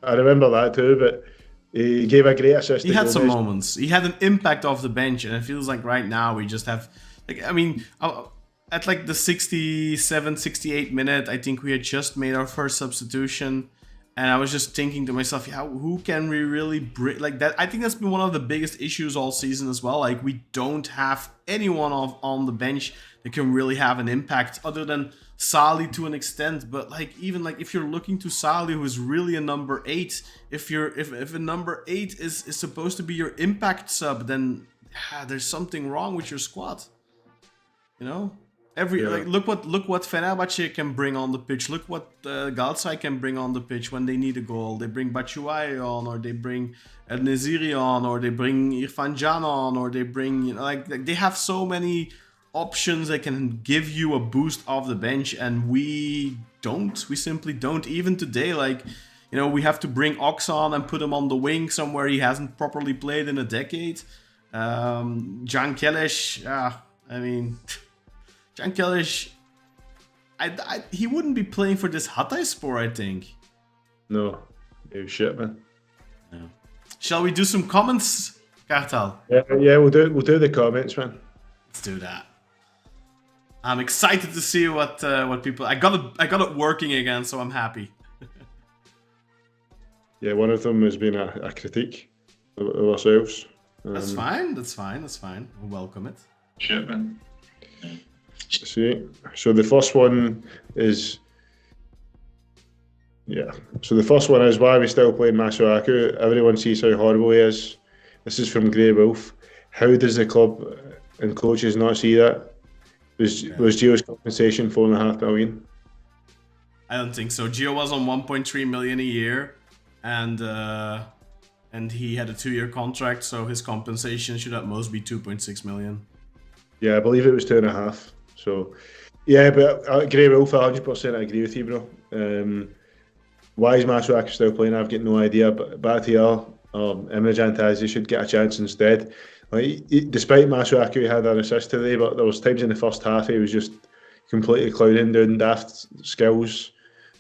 I remember that too, but he gave a great assist. He had some moments. He had an impact off the bench, and it feels like right now we just have, at like the 67, 68 minute, I think we had just made our first substitution, and I was just thinking to myself, who can we really bring like that? I think that's been one of the biggest issues all season as well. Like, we don't have anyone on the bench that can really have an impact other than Salih to an extent. But like, even like if you're looking to Salih, who is really a number 8, if a number 8 is supposed to be your impact sub, then there's something wrong with your squad. Look what Fenerbahce can bring on the pitch. Look what Galatasaray can bring on the pitch when they need a goal. They bring Batshuayi on, or they bring El Neziri on, or they bring Irfan Can on, or they bring they have so many options that can give you a boost off the bench, and we simply don't. Even today, we have to bring Ox on and put him on the wing somewhere he hasn't properly played in a decade. Jan Kelesh, I mean, Jan Kelesh, he wouldn't be playing for this Hatayspor, I think. No, he was shit, man. Yeah. Shall we do some comments, Kartal? Yeah, we'll do the comments, man. Let's do that. I'm excited to see what people. I got it working again, so I'm happy. Yeah, one of them has been a critique of ourselves. That's fine. We'll welcome it. Shit, man. See, so the first one is. Yeah, so the first one is, why are we still playing Masuaku? Everyone sees how horrible he is. This is from Grey Wolf. How does the club and coaches not see that? Was Gio's compensation $4.5 million? I don't think so. Gio was on 1.3 million a year, and he had a 2-year contract, so his compensation should at most be 2.6 million. Yeah, I believe it was 2.5. So, yeah, but Grey Wolf, 100% I agree with you, bro. Why is Masuaku still playing? I've got no idea. But back to you, Emre Can Tazi should get a chance instead. Despite Masuaku, he had an assist today, but there was times in the first half he was just completely clouding, doing daft skills.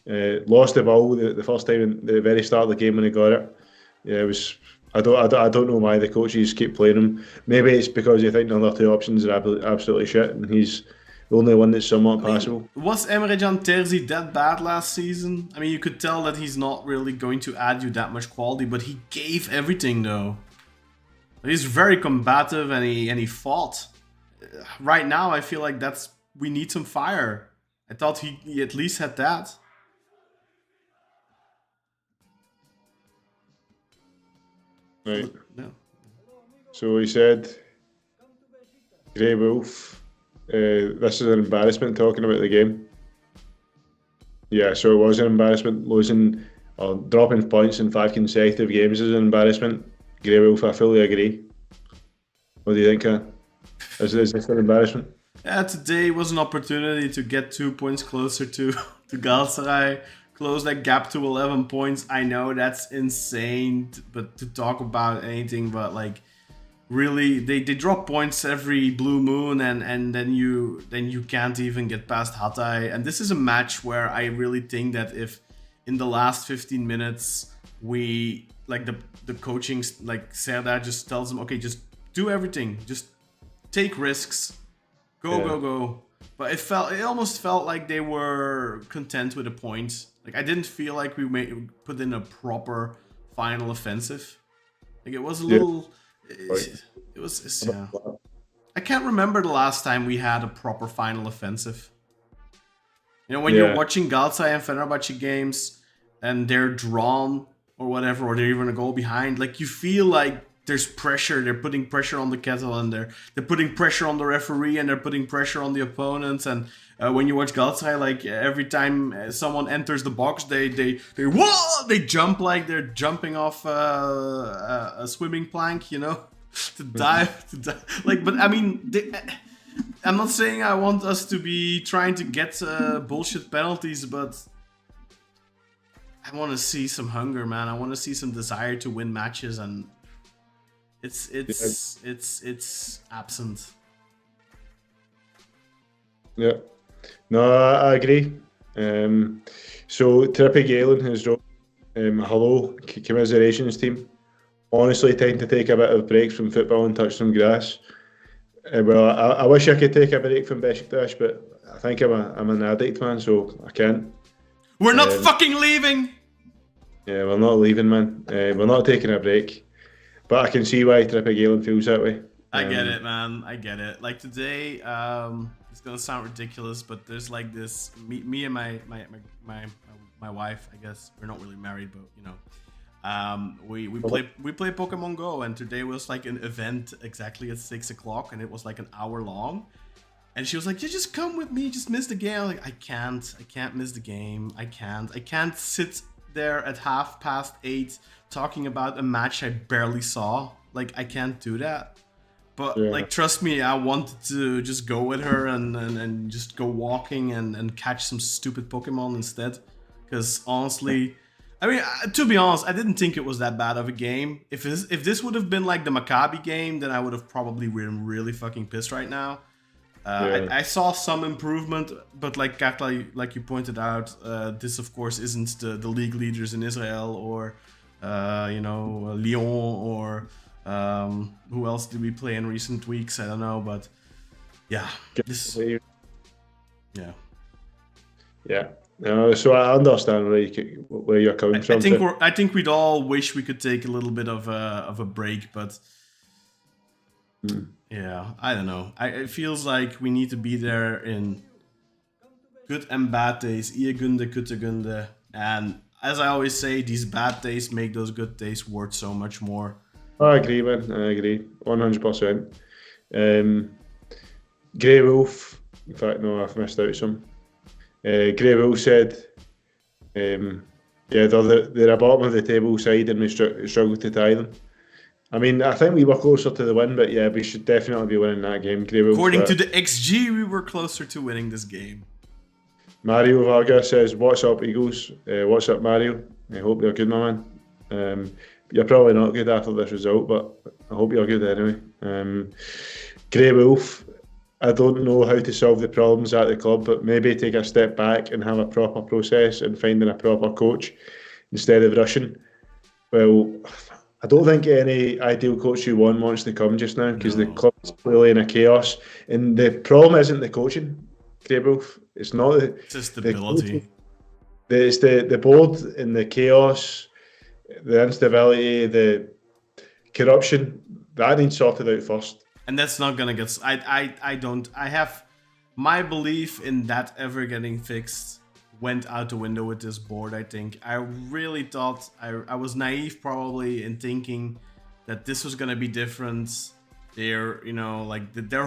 Lost the ball the first time in the very start of the game when he got it. Yeah, it was. I don't know why the coaches keep playing him. Maybe it's because they think the other two options are absolutely shit, and he's the only one that's somewhat passable. Was Emre Can Terzi that bad last season? I mean, you could tell that he's not really going to add you that much quality, but he gave everything though. He's very combative and he fought. Right now, I feel like we need some fire. I thought he at least had that. Right. Yeah. So he said, Grey Wolf. This is an embarrassment talking about the game. Yeah, so it was an embarrassment. Losing or dropping points in 5 consecutive games is an embarrassment. Grey Wolf, I fully agree. What do you think, Kaan? Is this an embarrassment? Yeah, today was an opportunity to get 2 points closer to Galatasaray, close that gap to 11 points. I know that's insane, but to talk about anything but like really they drop points every blue moon and then you can't even get past Hatay. And this is a match where I really think that if in the last 15 minutes we like the coaching, like Serdar just tells them, okay, just do everything, just take risks, go. But it almost felt like they were content with a point. Like I didn't feel like we put in a proper final offensive. Like it was a little. It was. Yeah. I can't remember the last time we had a proper final offensive. You know, when you're watching Galatasaray and Fenerbahce games and they're drawn or whatever, or they're even a goal behind, like you feel like there's pressure. They're putting pressure on the kettle, and they're putting pressure on the referee, and they're putting pressure on the opponents. And when you watch Galatasaray, like every time someone enters the box, they jump like they're jumping off a swimming plank, you know, to dive. Like, but I mean, I'm not saying I want us to be trying to get bullshit penalties, but I want to see some hunger, man. I want to see some desire to win matches, and it's absent. Yeah, no, I agree. So Trippy Galen has wrote, hello, commiserations team. Honestly, time to take a bit of breaks from football and touch some grass. Well, I wish I could take a break from Beşiktaş, but I think I'm an addict, man, so I can't. We're not fucking leaving! Yeah, we're not leaving, man. We're not taking a break. But I can see why Trippy Galen feels that way. I get it, man. I get it. Like today, it's gonna sound ridiculous, but there's like this. Me and my wife. I guess we're not really married, but you know, we play Pokemon Go, and today was like an event exactly at 6 o'clock, and it was like an hour long. And she was like, "Yeah, just come with me. Just miss the game." I'm like, I can't miss the game. I can't sit there at 8:30 talking about a match I barely saw. Like, I can't do that. But like, trust me, I wanted to just go with her and just go walking and catch some stupid Pokemon instead. Because honestly, I mean, to be honest, I didn't think it was that bad of a game. If this would have been like the Maccabi game, then I would have probably been really fucking pissed right now. I saw some improvement, but like Kartal, like you pointed out, this of course isn't the league leaders in Israel or Lyon or who else did we play in recent weeks? I don't know, but yeah, Yeah. So I understand where you're coming from. I think we'd all wish we could take a little bit of a break, but yeah, I don't know. It feels like we need to be there in good and bad days, Gunde, Kutte Gunde, and as I always say, these bad days make those good days worth so much more. I agree, man. I agree, 100%. Grey Wolf. In fact, no, I've missed out some. Grey Wolf said, they're a bottom of the table side and we struggle to tie them. I mean, I think we were closer to the win, but yeah, we should definitely be winning that game. Grey Wolf, according to the XG, we were closer to winning this game. Mario Varga says, "What's up, Eagles? What's up, Mario? I hope you're good, my man. You're probably not good after this result, but I hope you're good anyway." Grey Wolf, I don't know how to solve the problems at the club, but maybe take a step back and have a proper process and finding a proper coach instead of rushing. Well, I don't think any ideal coach you want wants to come just now because the club's clearly in a chaos. And the problem isn't the coaching, Grey Wolf. It's not it's just stability. It's the board and the chaos, the instability, the corruption. That needs sorted out first. And that's not gonna get. I have my belief in that ever getting fixed went out the window with this board. I think I really thought I was naive probably in thinking that this was gonna be different. Their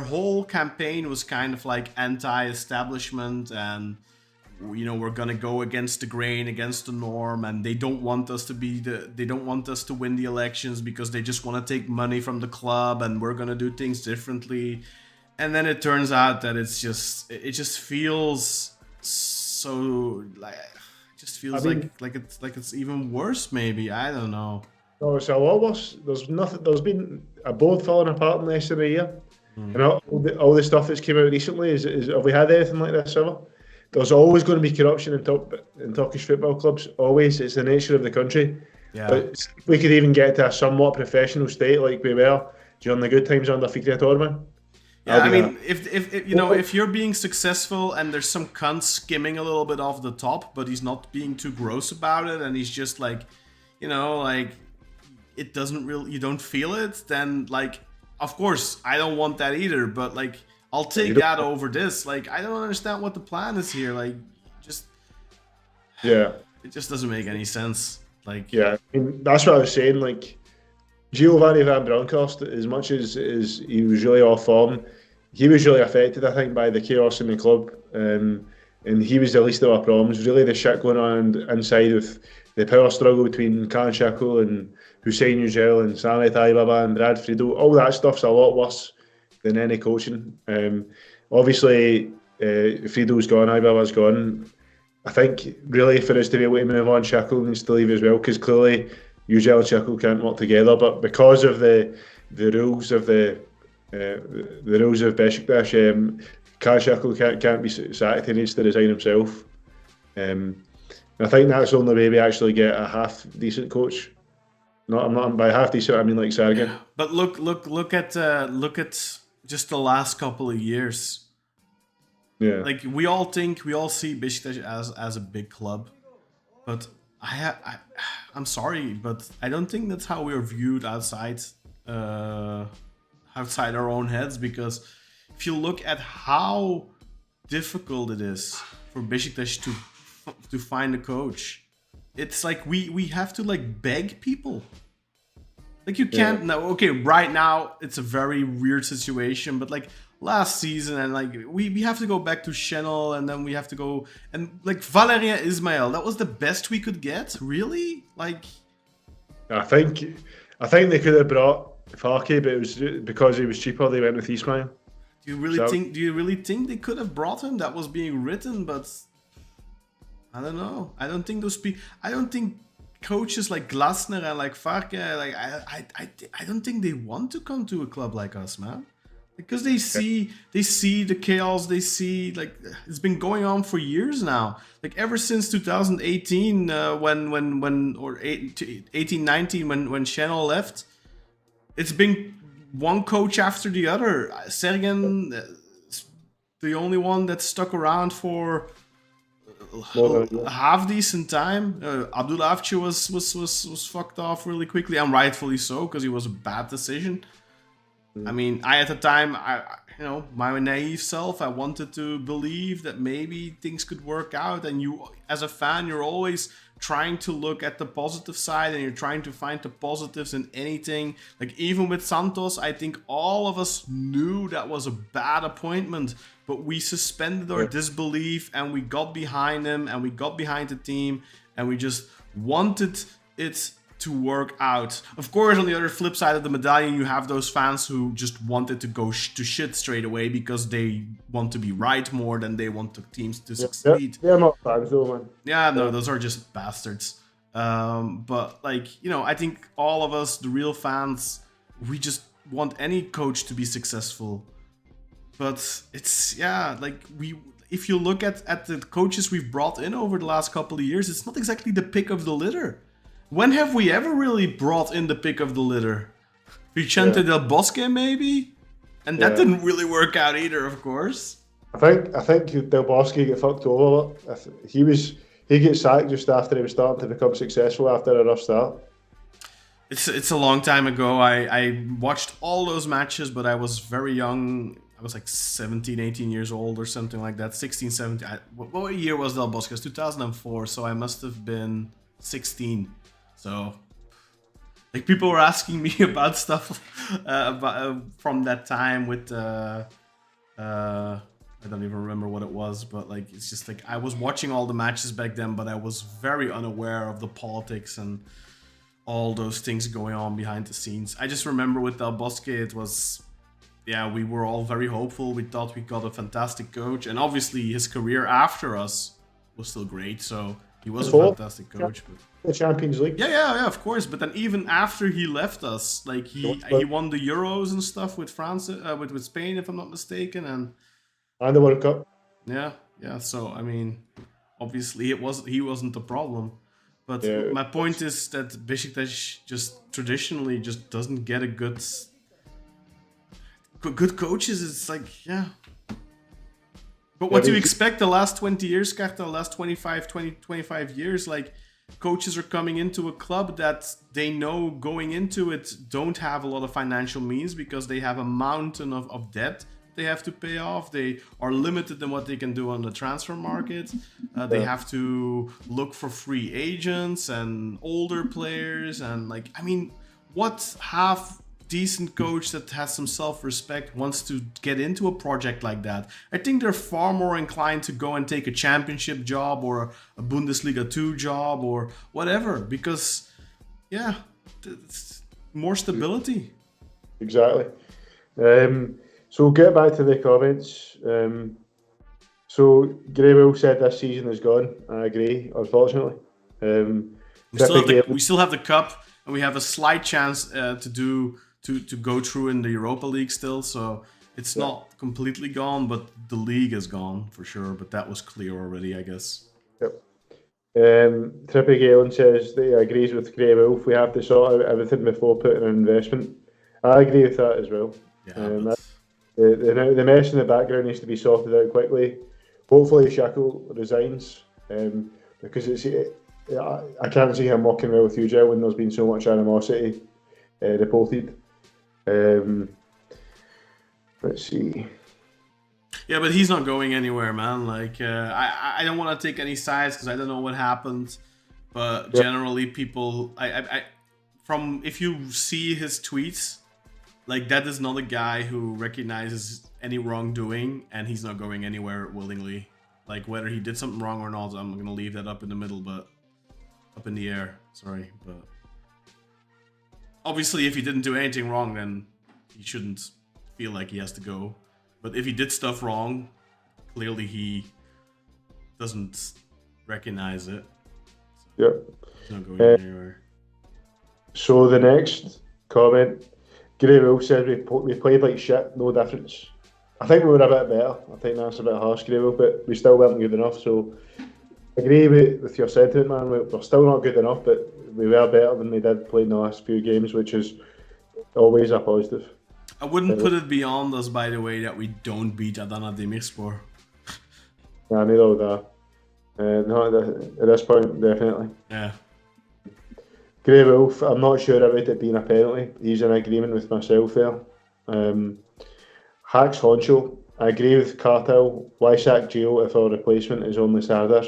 whole campaign was kind of like anti-establishment and we're gonna go against the grain, against the norm, and they don't want us to win the elections because they just want to take money from the club, and we're gonna do things differently. And then it turns out that it just feels so like it's even worse. Maybe I don't know. No, it's a lot worse. There's been a board falling apart in less than a year, and all the stuff that's came out recently is have we had anything like this ever? There's always going to be corruption in Turkish football clubs. Always, it's the nature of the country. Yeah. But if we could even get to a somewhat professional state like we were during the good times under Fikret Orman. Yeah, I mean, if you're being successful and there's some cunt skimming a little bit off the top, but he's not being too gross about it, and he's just like, it doesn't really, you don't feel it, then of course I don't want that either. But I'll take that over this. I don't understand what the plan is here. It just doesn't make any sense. I mean, that's what I was saying. Giovanni Van Bronckhorst, as much as he was really off form, he was really affected, I think, by the chaos in the club. And he was the least of our problems. Really, the shit going on inside with the power struggle between Kaan Kartal and Hussein Yücel and Samet Aybaba and Brad Friedel, all that stuff's a lot worse than any coaching. Obviously, Friedel's gone, Aybaba's gone. I think really for us to be able to move on, Shackle needs to leave as well, because clearly Yücel and Shackle can't work together. But because of the rules of the rules of Beşiktaş, Kaan Shackle can't be sacked. He needs to resign himself. I think that's the only way we actually get a half decent coach. Not by half decent, I mean like Sergen. But look at just the last couple of years. Yeah. We all see Beşiktaş as a big club, but I'm sorry, but I don't think that's how we're viewed outside our own heads. Because if you look at how difficult it is for Beşiktaş to find a coach, it's we have to beg people. You can't now. Okay, right now it's a very weird situation, but last season and we have to go back to Channel, and then we have to go and Valérien Ismaël. That was the best we could get, really. I think they could have brought Farke, but it was because he was cheaper. They went with Ismaël. Do you really think they could have brought him? That was being written, but I don't know. I don't think coaches like Glasner and like Farke, like I don't think they want to come to a club like us, man. Because they see the chaos, they see like it's been going on for years now. Like ever since 2018, when or 18, 19 when Channel left, it's been one coach after the other. Sergen, the only one that stuck around for a half decent time. Abdulavci was fucked off really quickly, and rightfully so, because he was a bad decision. I mean, at the time, my naive self, I wanted to believe that maybe things could work out. And you, as a fan, you're always trying to look at the positive side, and you're trying to find the positives in anything. Like even with Santos, I think all of us knew that was a bad appointment, but we suspended our disbelief, and we got behind him, and we got behind the team, and we just wanted it to work out. Of course, on the other flip side of the medallion, you have those fans who just wanted to go to shit straight away because they want to be right more than they want the teams to succeed. Yeah, I'm not fans though, man. Yeah, no, those are just bastards. But like, I think all of us, the real fans, we just want any coach to be successful. But it's, if you look at the coaches we've brought in over the last couple of years, it's not exactly the pick of the litter. When have we ever really brought in the pick of the litter? Vicente Del Bosque, maybe? And that didn't really work out either, of course. I think Del Bosque got fucked over. He gets sacked just after he was starting to become successful after a rough start. It's a long time ago. I watched all those matches, but I was very young. I was like 17, 18 years old or something like that. 16, 17. What year was Del Bosque? It was 2004, so I must have been 16. So, like, people were asking me about stuff from that time with, I don't even remember what it was, but, like, it's just, like, I was watching all the matches back then, but I was very unaware of the politics and all those things going on behind the scenes. I just remember with Del Bosque, it was, we were all very hopeful. We thought we got a fantastic coach, and obviously his career after us was still great, so he was a fantastic coach. But the Champions League. Yeah, of course. But then even after he left us, like he won the Euros and stuff with France, with Spain, if I'm not mistaken, and the World Cup. Yeah. So I mean, obviously he wasn't the problem. But my point is that Beşiktaş just traditionally just doesn't get a good coaches. It's like But what do you expect the last 20 years, Kartal, last 25 years? Like, coaches are coming into a club that they know going into it don't have a lot of financial means because they have a mountain of debt they have to pay off. They are limited in what they can do on the transfer market. They have to look for free agents and older players. And, like, I mean, what half-decent coach that has some self-respect wants to get into a project like that? I think they're far more inclined to go and take a championship job or a Bundesliga 2 job or whatever, because it's more stability. Exactly. So get back to the comments. So Grable said this season is gone. I agree, unfortunately. We still have the cup, and we have a slight chance to go through in the Europa League still, so it's not completely gone, but the league is gone for sure. But that was clear already, I guess. Yep. Trippy Galen says that he agrees with Grey Wolf. We have to sort out everything before putting an investment. I agree with that as well. Yeah, the mess in the background needs to be sorted out quickly. Hopefully Shackle resigns, because I can't see him working well with Hugel when there's been so much animosity reported. Let's see. Yeah, but he's not going anywhere, man. Like, I don't want to take any sides because I don't know what happened. But generally, people, if you see his tweets, like, that is not a guy who recognizes any wrongdoing, and he's not going anywhere willingly. Like, whether he did something wrong or not, I'm gonna leave that up in the middle, but up in the air. Sorry, but obviously, if he didn't do anything wrong, then he shouldn't feel like he has to go. But if he did stuff wrong, clearly he doesn't recognize it. So Yep. He's not going anywhere. So the next comment, Gray Wolf said we played like shit, no difference. I think we were a bit better. I think that's a bit harsh, Gray Wolf, but we still weren't good enough. So I agree with your sentiment, man. We're still not good enough, but we were better than we did play in the last few games, which is always a positive. I wouldn't put it beyond us, by the way, that we don't beat Adana Demirspor. Yeah, neither would I. No, at this point, definitely. Yeah. Grey Wolf, I'm not sure about it being a penalty. He's in agreement with myself there. Hacks Honcho, I agree with Kartal. Why sack Gio if our replacement is only Sardar?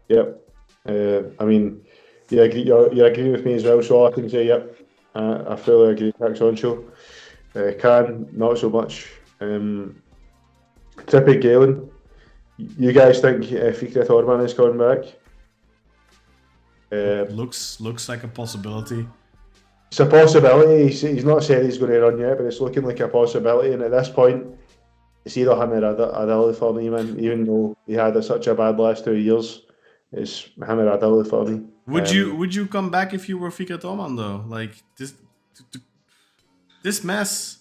Yep. I mean, you're agreeing with me as well, so all I can say, yep. I fully agree with Hacks Honcho. Kaan, not so much. Trippy Galen, you guys think Fikret Orban is coming back? Looks like a possibility. It's a possibility. He's not said he's going to run yet, but it's looking like a possibility. And at this point, it's either him or Adili for me, man. Even though he had such a bad last 2 years, it's him or Adili for me. Would you come back if you were Fikret Orban though? Like this mess.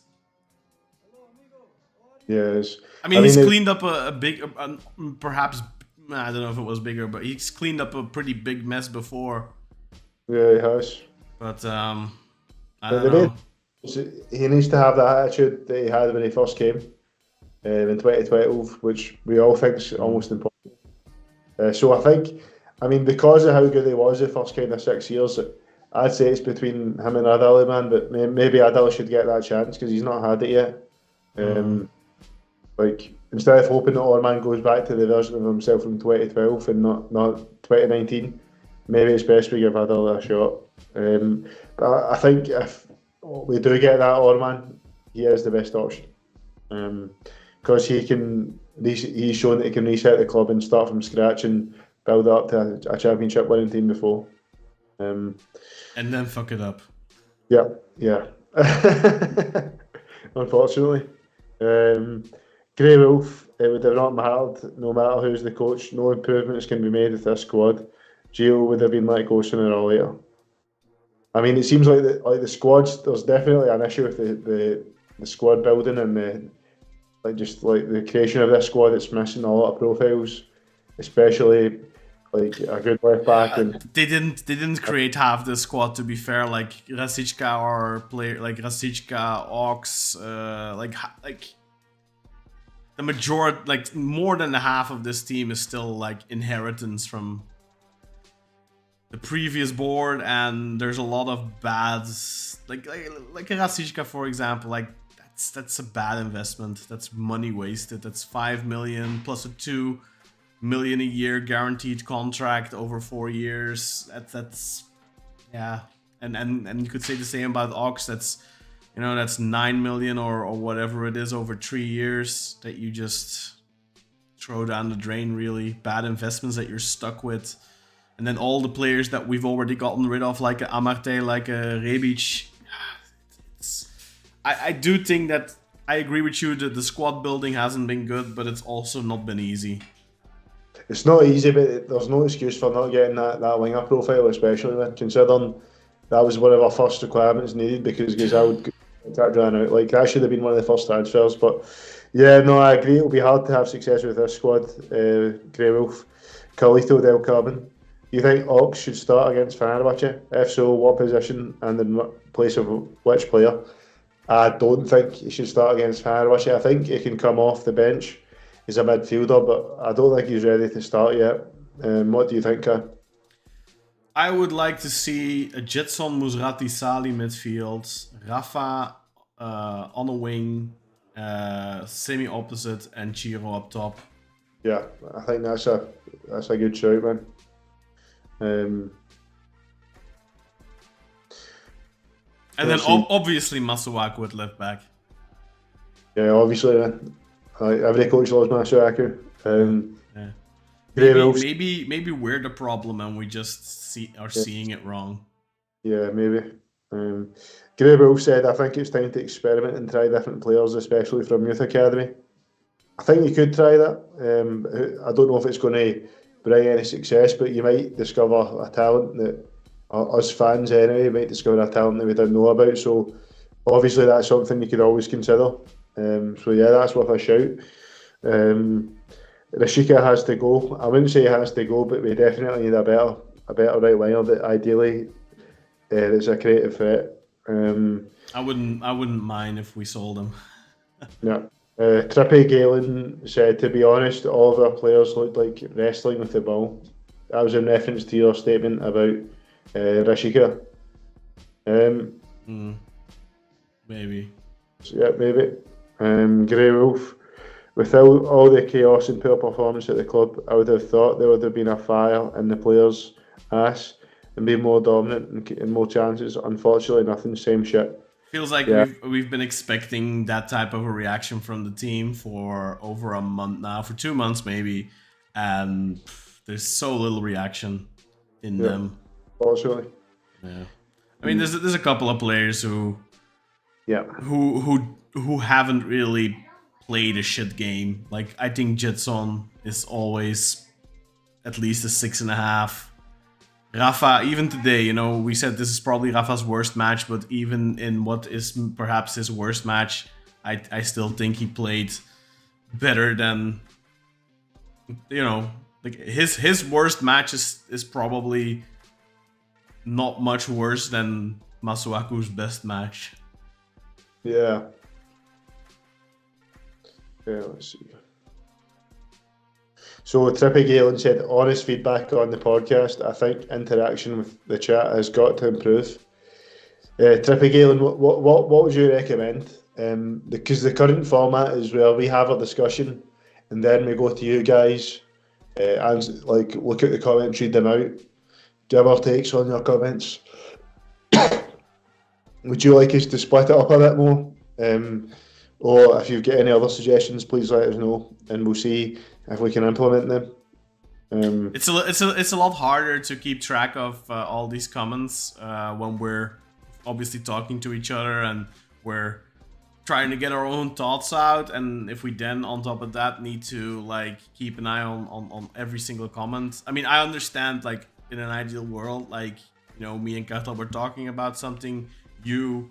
Yes. I mean, he's cleaned up a big, perhaps, I don't know if it was bigger, but he's cleaned up a pretty big mess before. Yeah, he has. But I don't know. He needs to have that attitude that he had when he first came in 2012, which we all think is almost impossible. So I think, I mean, because of how good he was the first kind of 6 years, I'd say it's between him and Adili, man, but maybe Adili should get that chance because he's not had it yet. Like, instead of hoping that Orman goes back to the version of himself from 2012 and not 2019, maybe it's best we give Adil a shot. But I think if we do get that Orman, he is the best option. Because he's shown that he can reset the club and start from scratch and build up to a championship winning team before. And then fuck it up. Yeah. Unfortunately. Grey Wolf, it would have not mattered no matter who's the coach. No improvements can be made with this squad. Gio would have been let go sooner or later. I mean, it seems like the squads. There's definitely an issue with the squad building and the creation of this squad. It's missing a lot of profiles, especially like a good left back. And they didn't create half the squad, to be fair. Like Rasička or player like Rasička, Ox, like. The majority, like more than half of this team is still like inheritance from the previous board, and there's a lot of bads, like Rasička, for example. Like that's a bad investment. That's money wasted. That's 5 million plus a 2 million a year guaranteed contract over 4 years. That's yeah, and you could say the same about Ox. That's 9 million or whatever it is over 3 years that you just throw down the drain, really. Bad investments that you're stuck with. And then all the players that we've already gotten rid of, like a Amarte, like a Rebic. I do think that, I agree with you that the squad building hasn't been good, but it's also not been easy. It's not easy, but there's no excuse for not getting that winger profile, especially considering that was one of our first requirements needed because Gazal ran out. Like, that should have been one of the first transfers. But yeah, no, I agree. It'll be hard to have success with this squad. Grey Wolf, Carlito Del Carmen. You think Ox should start against Fenerbahce? If so, what position and in place of which player? I don't think he should start against Fenerbahce. I think he can come off the bench. He's a midfielder, but I don't think he's ready to start yet. What do you think, Kaan? I would like to see a Jetson Musrati Sali midfield, Rafa on a wing, semi-opposite, and Chiro up top. Yeah, I think that's a good shout, man. And then obviously Masuaku at left back. Yeah, obviously, man. Every coach loves Masuaku. Yeah. Maybe we're the problem and we just seeing it wrong. Yeah, maybe. Grey Wolf said, I think it's time to experiment and try different players, especially from youth academy. I think you could try that. I don't know if it's going to bring any success, but you might discover a talent that us fans anyway might discover a talent that we didn't know about. So obviously that's something you could always consider. So yeah, that's worth a shout. Rashica has to go. I wouldn't say he has to go, but we definitely need a better right winger that ideally is a creative threat. I wouldn't mind if we sold him. Yeah. Trippy Galen said, to be honest, all of our players looked like wrestling with the ball. That was in reference to your statement about Rashica. Maybe. Yeah, maybe. Grey Wolf. Without all the chaos and poor performance at the club, I would have thought there would have been a fire in the players' ass and be more dominant and more chances. Unfortunately, nothing. Same shit. Feels like we've been expecting that type of a reaction from the team for over a month now, for 2 months maybe, and there's so little reaction in them. Unfortunately. Yeah. I mean, there's a couple of players who haven't really played a shit game. Like, I think Jetson is always at least a 6.5. Rafa, even today, we said this is probably Rafa's worst match, but even in what is perhaps his worst match, I still think he played better than, like his worst match is probably not much worse than Masuaku's best match. Yeah. Yeah, let's see. So Trippy Galen said, honest feedback on the podcast. I think interaction with the chat has got to improve. Trippy Galen, what would you recommend? Because the current format is where we have a discussion and then we go to you guys and like look at the comments, read them out, give our takes on your comments. Would you like us to split it up a bit more? Or if you've got any other suggestions, please let us know, and we'll see if we can implement them. It's a lot harder to keep track of all these comments when we're obviously talking to each other and we're trying to get our own thoughts out. And if we then on top of that need to like keep an eye on every single comment. I mean, I understand like in an ideal world, like me and Kartal were talking about something, you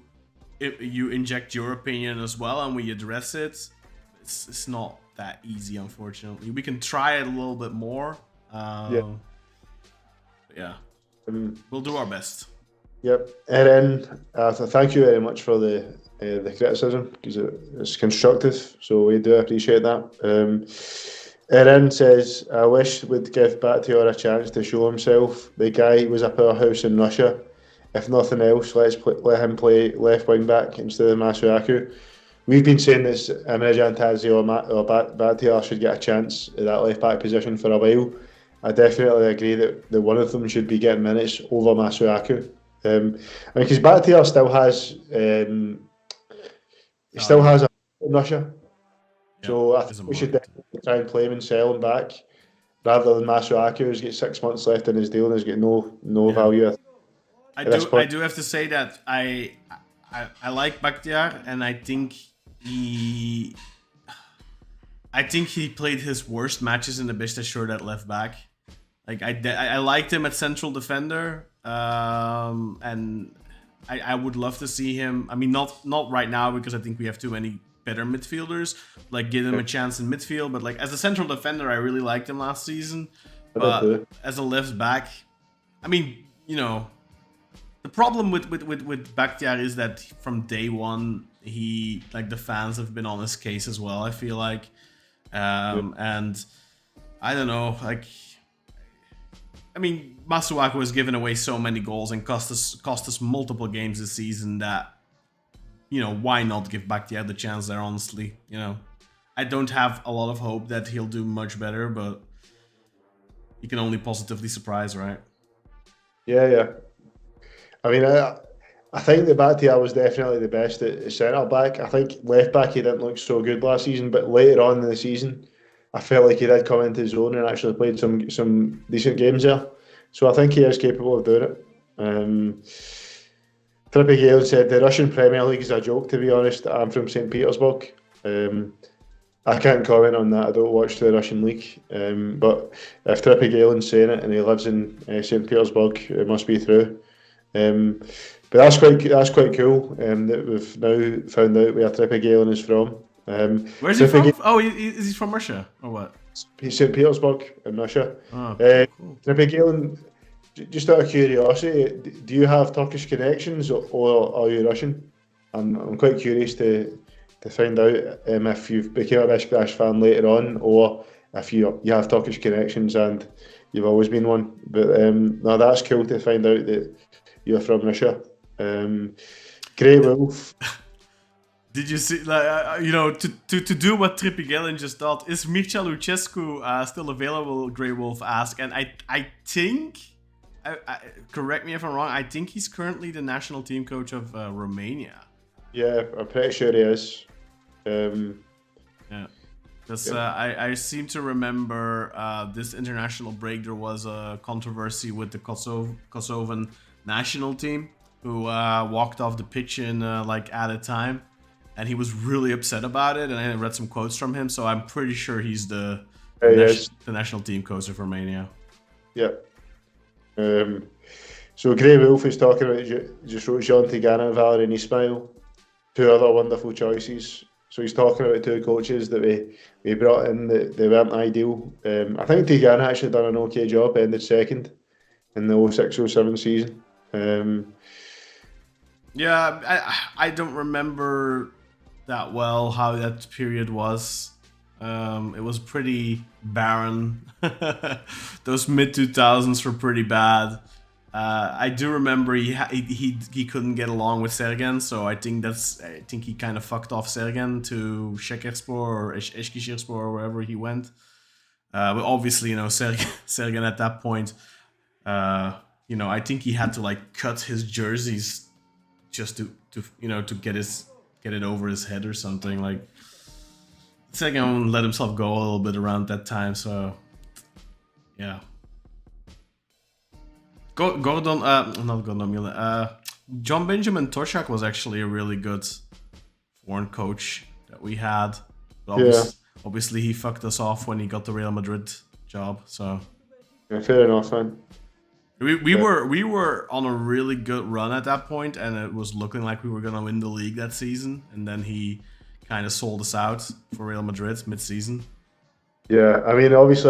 inject your opinion as well and we address it. It's not that easy, unfortunately. We can try it a little bit more. We'll do our best. Yep. Erin, thank you very much for the criticism, because it's constructive, so we do appreciate that. Erin says, I wish we'd give Bakhtiar a chance to show himself. The guy was a powerhouse in Russia. If nothing else, let him play left wing back instead of Masuaku. We've been saying this Emre Tazi or Bakhtiar should get a chance at that left back position for a while. I definitely agree that one of them should be getting minutes over Masuaku. Because Bakhtiar still has a in Russia, so I think we should definitely try and play him and sell him back rather than Masuaku, who's got 6 months left in his deal and has got no value. I do have to say that I like Bakhtiar, and I think he played his worst matches in the Beşiktaş shirt at left back. Like I liked him at central defender, and I would love to see him. I mean, not right now because I think we have too many better midfielders. Like give him a chance in midfield, but like as a central defender, I really liked him last season. But as a left back, I mean, the problem with Bakhtiar is that from day one, the fans have been on his case as well, I feel like. And I don't know, I mean, Masuaku has given away so many goals and cost us multiple games this season that, why not give Bakhtiar the chance there, honestly? I don't have a lot of hope that he'll do much better, but you can only positively surprise, right? Yeah. I mean, I think the Bakhtiar was definitely the best at centre back. I think left back he didn't look so good last season, but later on in the season, I felt like he did come into his own and actually played some decent games there. So I think he is capable of doing it. Trippy Gale said the Russian Premier League is a joke. To be honest, I'm from St. Petersburg. I can't comment on that. I don't watch the Russian league. But if Trippy Galen's saying it and he lives in St. Petersburg, it must be true. But that's quite cool. That we've now found out where Trippy Galen is from. Where's he from? Oh, is he from Russia or what? He's St. Petersburg in Russia. Oh, cool. Trippy Galen, just out of curiosity, do you have Turkish connections or are you Russian? I'm quite curious to find out if you've become a Beşiktaş fan later on, or if you have Turkish connections and you've always been one. But no, that's cool to find out that you're from Russia. Grey Wolf. Did you see, to do what Trippy Galen just thought? Is Mircea Lucescu still available? Grey Wolf asked, and I think, correct me if I'm wrong, I think he's currently the national team coach of Romania. Yeah, I'm pretty sure he is. Yeah, because I seem to remember this international break, there was a controversy with the Kosovan national team who walked off the pitch in at a time, and he was really upset about it, and I read some quotes from him, so I'm pretty sure he's the national team coach of Romania. Yeah. So Grey Wolf is talking about just wrote Jean Tigana and Valérien Ismail, two other wonderful choices. So he's talking about two coaches that we brought in that they weren't ideal. I think Tigana actually done an okay job, ended second in the 06-07 season. I don't remember that well how that period was. It was pretty barren. Those mid-2000s were pretty bad. I do remember he couldn't get along with Sergen, so I think he kind of fucked off Sergen to Şekerspor or Eskişehirspor or wherever he went. But obviously, Sergen at that point, I think he had to cut his jerseys just to get it over his head or something. Sergen let himself go a little bit around that time, so yeah. John Benjamin Toshak was actually a really good foreign coach that we had. But obviously he fucked us off when he got the Real Madrid job. So yeah, fair enough, man. We were on a really good run at that point, and it was looking like we were gonna win the league that season. And then he kind of sold us out for Real Madrid mid-season. Yeah, I mean, obviously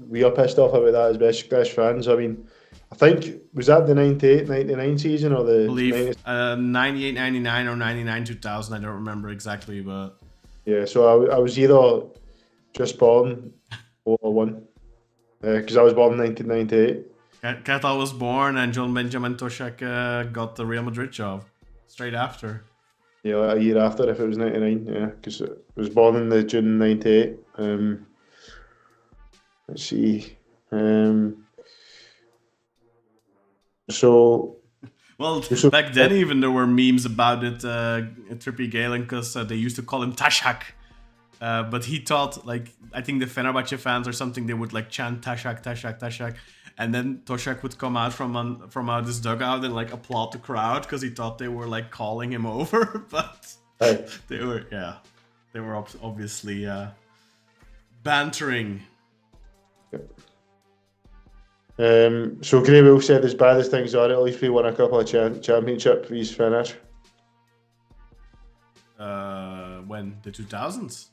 we are pissed off about that as Beşiktaş fans. I mean, I think, was that the 98-99 season or the... I believe 98-99 or 99-2000, I don't remember exactly, but... Yeah, so I was either just born or one, because I was born in 1998. Kartal was born and John Benjamin Toshak got the Real Madrid job straight after. Yeah, a year after, if it was 99, yeah, because I was born in the June 98. Let's see... So, well, back then even there were memes about it, Trippy Galen, because they used to call him Tashak, but he thought I think the Fenerbahce fans or something, they would chant Tashak, Tashak, Tashak, and then Toshak would come out from out this dugout and applaud the crowd because he thought they were calling him over, but they were obviously bantering. So Grey Wolf said, as bad as things are, at least we won a couple of championship for East Finish. When? The 2000s?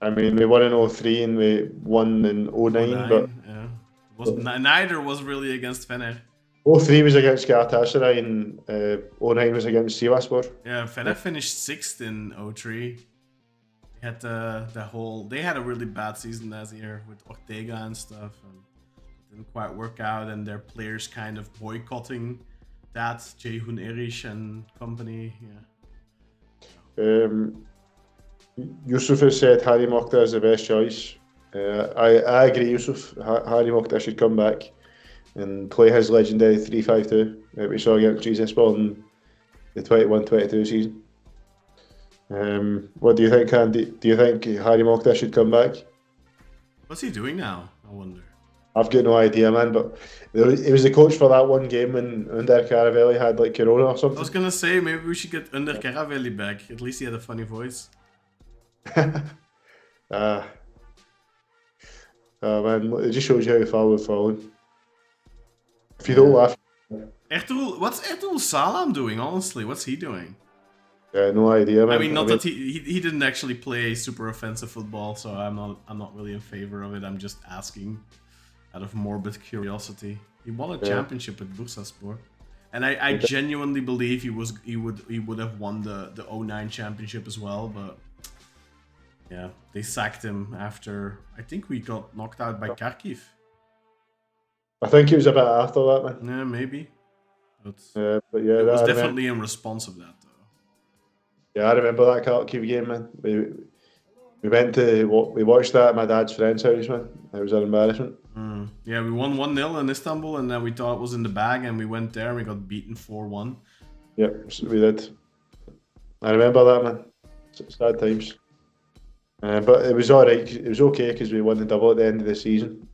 I mean, we won in 03 and we won in 09, but... Yeah. Neither was really against Fener. 03 was against Galatasaray and 09 was against Sivasspor. Yeah, Fener finished 6th in 03. They had they had a really bad season last year with Ortega and stuff, and it didn't quite work out, and their players kind of boycotting that, Ceyhun Eriş and company. Yeah. Yusuf has said Harry Mokhtar is the best choice. I agree, Yusuf. Harry Mokhtar should come back and play his legendary 3-5-2 that we saw against Rizespor in the 21-22 season. What do you think, Andy? Do you think Harry Mokhtar should come back? What's he doing now, I wonder? I've got no idea, man, but he was the coach for that one game when Under Caravelli had corona or something. I was gonna say, maybe we should get Under Caravelli back. At least he had a funny voice. Ah, man, it just shows you how far we've fallen. If you don't laugh, What's Ertuğrul Salam doing? Honestly, what's he doing? no idea, man. I mean, not that he didn't actually play super offensive football, so I'm not really in favor of it. I'm just asking out of morbid curiosity. He won a championship with Bursaspor, and I genuinely believe he would have won the 09 championship as well, but yeah, they sacked him after I think we got knocked out by Kharkiv. I think it was a bit after that, man. Yeah, maybe. But But yeah, it was I definitely in response of that, though. Yeah, I remember that Kharkiv game, man. We watched that at my dad's friend's house, man. It was an embarrassment. Yeah, we won 1-0 in Istanbul, and then we thought it was in the bag, and we went there and we got beaten 4-1. Yep, we did. I remember that, man. Sad times. But it was all right. It was okay because we won the double at the end of the season.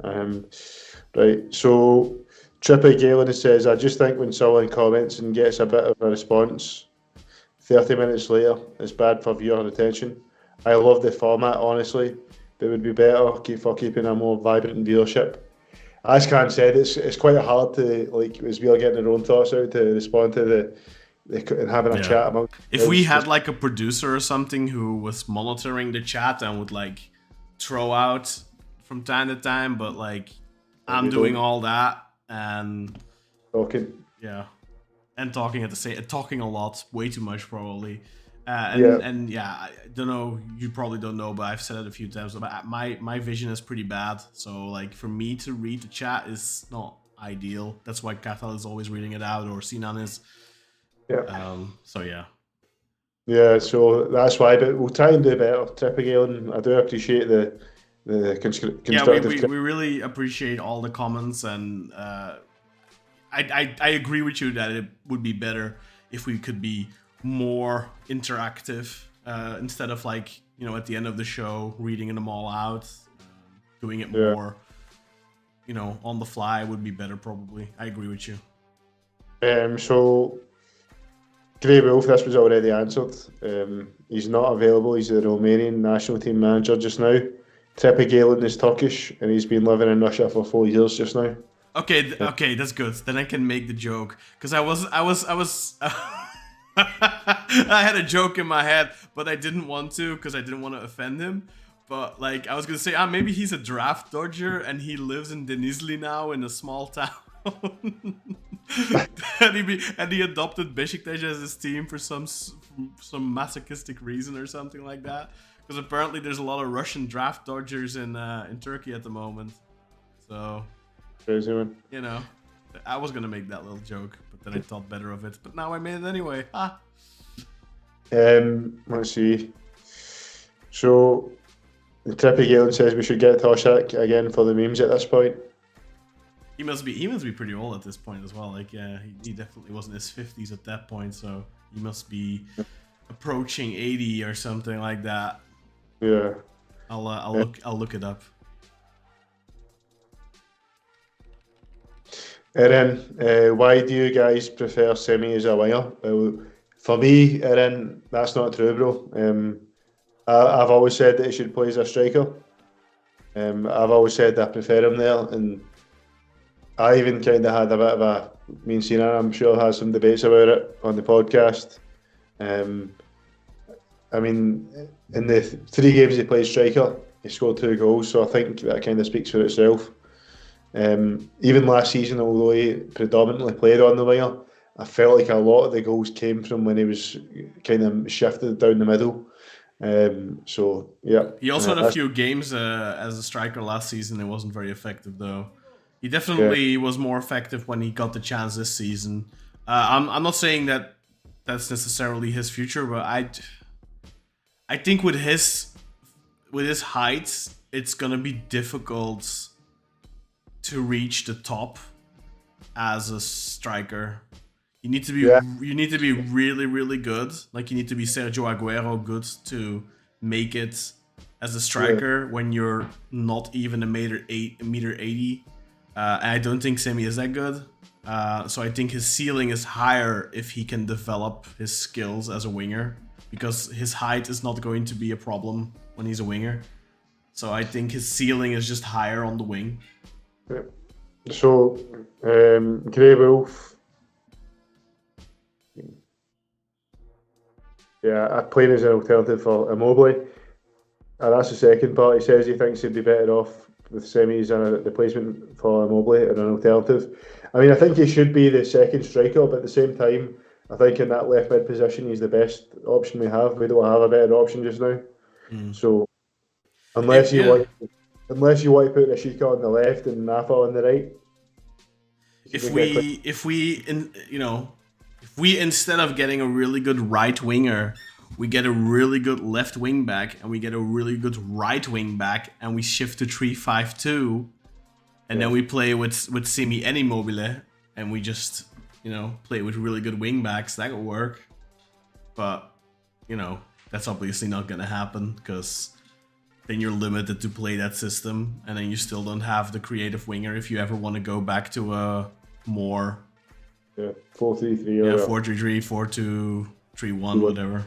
Right, so Trippy Galen says, I just think when someone comments and gets a bit of a response, 30 minutes later, it's bad for viewer retention. I love the format, honestly, but it would be better for keeping a more vibrant viewership. As Kaan said, it's quite hard to, like, as we are getting our own thoughts out, to respond to and having a chat among. If we had like a producer or something who was monitoring the chat and would like throw out from time to time, but like I'm doing all that and talking. Yeah. And talking at the same, talking a lot, way too much probably. I don't know, you probably don't know, but I've said it a few times. But my vision is pretty bad, so like for me to read the chat is not ideal. That's why Kartal is always reading it out, or Sinan is. Yeah. So yeah. Yeah, so that's why. But we'll try and do better, Trippy Galen. I do appreciate the constructive. Yeah, we really appreciate all the comments, and I agree with you that it would be better if we could be more interactive instead of like, you know, at the end of the show reading them all out, doing it more, you know, on the fly would be better probably. I agree with you. So Grey Wolf, this was already answered. He's not available. He's the Romanian national team manager just now. Trippy Galen is Turkish and he's been living in Russia for 4 years just now. Okay, that's good. Then I can make the joke because I was I had a joke in my head, but I didn't want to because I didn't want to offend him. But like I was gonna say, maybe he's a draft dodger and he lives in Denizli now in a small town. and he adopted Beşiktaş as his team for some masochistic reason or something like that. Because apparently there's a lot of Russian draft dodgers in Turkey at the moment. So crazy, man. You know, I was gonna make that little joke, but then I thought better of it. But now I made it anyway. Let's see. So Trippy Galen says we should get Toshak again for the memes at this point. He must be pretty old at this point as well. Like, yeah, he definitely wasn't in his 50s at that point, so he must be approaching 80 or something like that. Yeah. I'll look it up. Erin, why do you guys prefer Semi as a winger? For me, Erin, that's not true, bro. I've always said that he should play as a striker. I've always said I prefer him there, and I even kind of had a bit of a, me and Sinan, I'm sure, has some debates about it on the podcast. I mean, in the 3 games he played striker, he scored 2 goals, so I think that kind of speaks for itself. Even last season, although he predominantly played on the winger, I felt like a lot of the goals came from when he was kind of shifted down the middle. So yeah. He also had a few games as a striker last season. It wasn't very effective though. He definitely was more effective when he got the chance this season. I'm not saying that that's necessarily his future, but I think with his height, it's gonna be difficult to reach the top as a striker. You need to be really, really good. Like you need to be Sergio Aguero good to make it as a striker when you're not even a meter 80. And I don't think Semi is that good. So I think his ceiling is higher if he can develop his skills as a winger, because his height is not going to be a problem when he's a winger. So I think his ceiling is just higher on the wing. Yeah. So, Grey Wolf. Yeah, playing as an alternative for Immobile. And that's the second part. He says he thinks he'd be better off with semis and a replacement for Immobile and an alternative. I mean, I think he should be the second striker, but at the same time, I think in that left mid position, he's the best option we have. We don't have a better option just now. So, unless you want to put Rashika on the left and Nafa on the right. If we instead of getting a really good right winger, we get a really good left wing back, and we get a really good right wing back, and we shift to 3-5-2, and then we play with Simi and Immobile, and we just play with really good wing backs. That could work, but that's obviously not gonna happen because then you're limited to play that system, and then you still don't have the creative winger if you ever want to go back to a more 4-3-3 or 4-3-3, 4-2-3-1, whatever.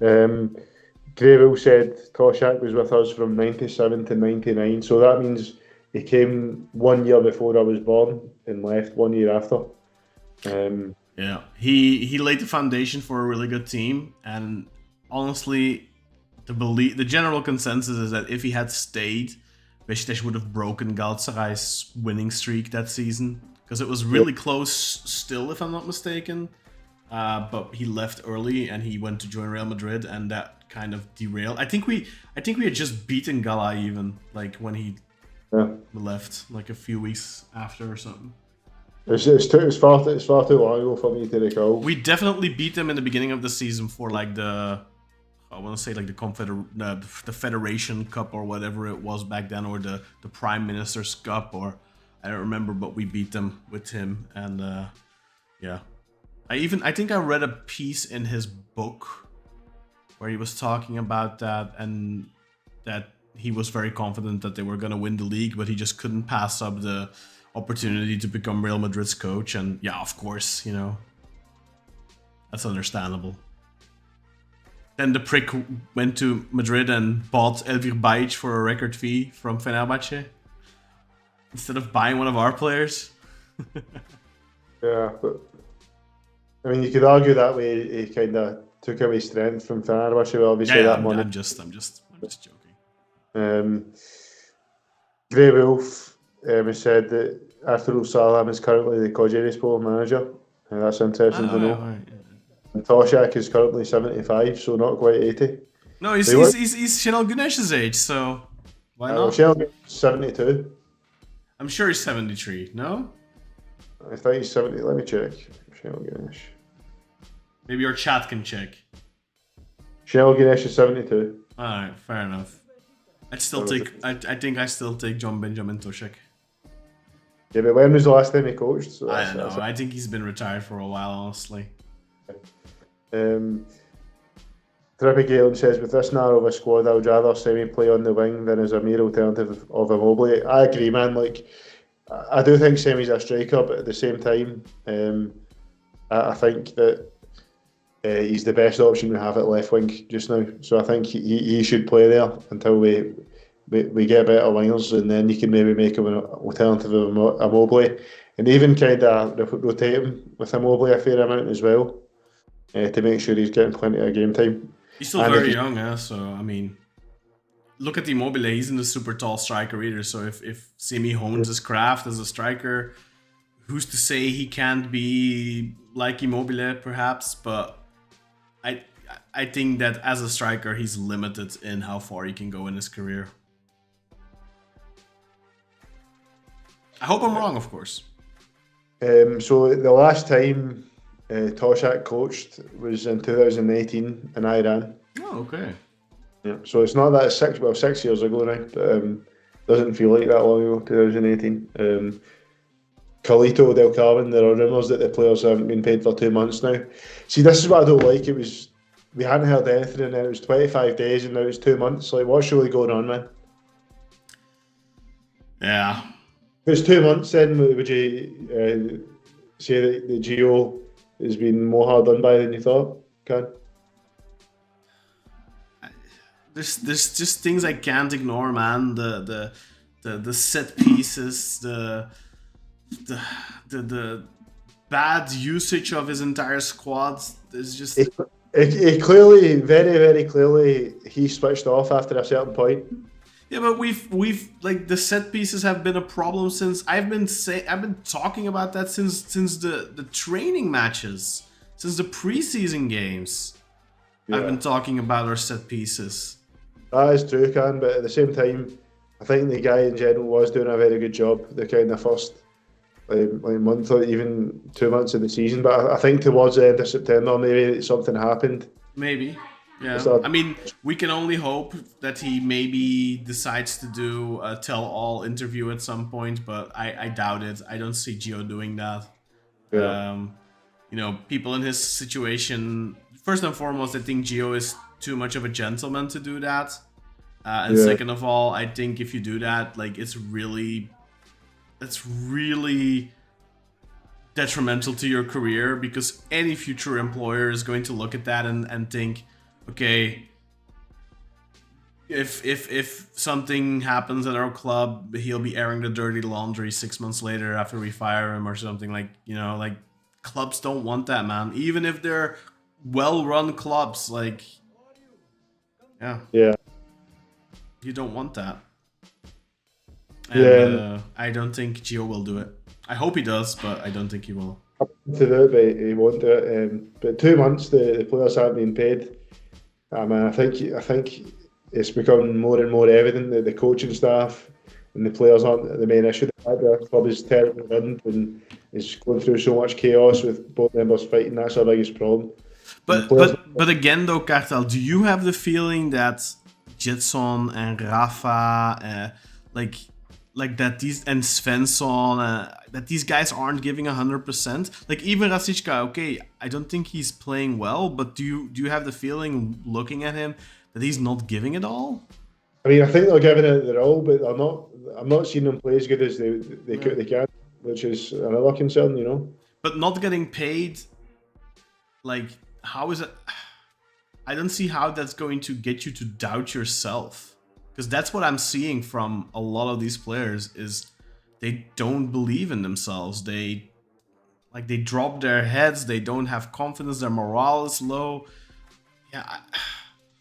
Greyville said Toshak was with us from 97 to 99, so that means he came 1 year before I was born and left 1 year after. Yeah, he laid the foundation for a really good team, and honestly, the general consensus is that if he had stayed, Beşiktaş would have broken Galatasaray's winning streak that season, because it was really close still, if I'm not mistaken. But he left early and he went to join Real Madrid, and that kind of derailed. I think we had just beaten Gala even, like when he left, like a few weeks after or something. It's far too long ago for me to recall. We definitely beat them in the beginning of the season for like the Federation Cup or whatever it was back then, or the Prime Minister's Cup, or I don't remember, but we beat them with him, and yeah. I think I read a piece in his book where he was talking about that, and that he was very confident that they were going to win the league, but he just couldn't pass up the opportunity to become Real Madrid's coach. And yeah, of course, that's understandable. Then the prick went to Madrid and bought Elvir Bajic for a record fee from Fenerbahce instead of buying one of our players. Yeah, but I mean, you could argue that way he kind of took away strength from Fenerbahce, but obviously that money. I'm just joking. Grey Wolf has said that Arturo Salam is currently the Kocaelispor manager, and that's interesting to know. Right. And Toshak is currently 75, so not quite 80. No, he's Şenol Güneş's age, so why not? Şenol Güneş is 72. I'm sure he's 73. No? I think he's 70. Let me check. Şenol Güneş. Maybe our chat can check. Şenol Güneş is 72. Alright, fair enough. I think I still take John Benjamin Toshak. Yeah, but when was the last time he coached? So I don't know. I think he's been retired for a while, honestly. Trippy Galen says, with this narrow of a squad, I would rather Semi play on the wing than as a mere alternative of Immobile. I agree, man. Like, I do think Semi's a striker, but at the same time, I think that he's the best option we have at left wing just now. So I think he should play there until we get better wingers, and then you can maybe make him an alternative of Immobile, and even kind of rotate him with Immobile a fair amount as well, to make sure he's getting plenty of game time. He's still very young, so I mean, look at Immobile. He's in the super tall striker either. So if Semi hones his craft as a striker, who's to say he can't be like Immobile, perhaps? But I think that as a striker, he's limited in how far he can go in his career. I hope I'm wrong, of course. So the last time Toshak coached was in 2018 in Iran. Oh, okay. Yeah, so it's not that 6 years ago now, but doesn't feel like that long ago. 2018. Carlito Del Carmen. There are rumours that the players haven't been paid for 2 months now. See, this is what I don't like. We hadn't heard anything, and then it was 25 days, and now it's 2 months. Like, what's really going on, man? Yeah. If it's 2 months, then would you say that the Gio has been more hard done by than you thought, Kaan? there's just things I can't ignore, man. The set pieces, the bad usage of his entire squad. There's just He clearly, very, very clearly, he switched off after a certain point. yeah, but we've like the set pieces have been a problem since I've been talking about that since the training matches, since the preseason games. Yeah. I've been talking about our set pieces. That is true, Kaan, but at the same time, I think the guy in general was doing a very good job the kind of first month or even 2 months of the season. But I think towards the end of September, maybe something happened. Maybe. Yeah. So, I mean, we can only hope that he maybe decides to do a tell-all interview at some point, but I doubt it. I don't see Gio doing that. Yeah. You know, people in his situation, first and foremost, I think Gio is too much of a gentleman to do that. And second of all, I think if you do that, like it's really detrimental to your career, because any future employer is going to look at that and think, okay, if something happens at our club, he'll be airing the dirty laundry 6 months later after we fire him or something. Like, you know, like clubs don't want that, man. Even if they're well-run clubs, like, yeah, you don't want that. And I don't think Gio will do it. I hope he does, but I don't think he will. To do it, but he won't do it. But 2 months, the players haven't been paid. I think it's become more and more evident that the coaching staff and the players aren't the main issue. The club is terribly run and is going through so much chaos with both members fighting. That's our biggest problem. But again, though, Kartal, do you have the feeling that Jetson and Rafa, like that these and Svensson, that these guys aren't giving 100%? Like even Rasička, okay, I don't think he's playing well, but do you have the feeling, looking at him, that he's not giving it all? I mean, I think they're giving it their all, but I'm not seeing them play as good as they can, which is another concern, you know. But not getting paid, like, how is it? I don't see how that's going to get you to doubt yourself, because that's what I'm seeing from a lot of these players is they don't believe in themselves. They drop their heads. They don't have confidence. Their morale is low. Yeah,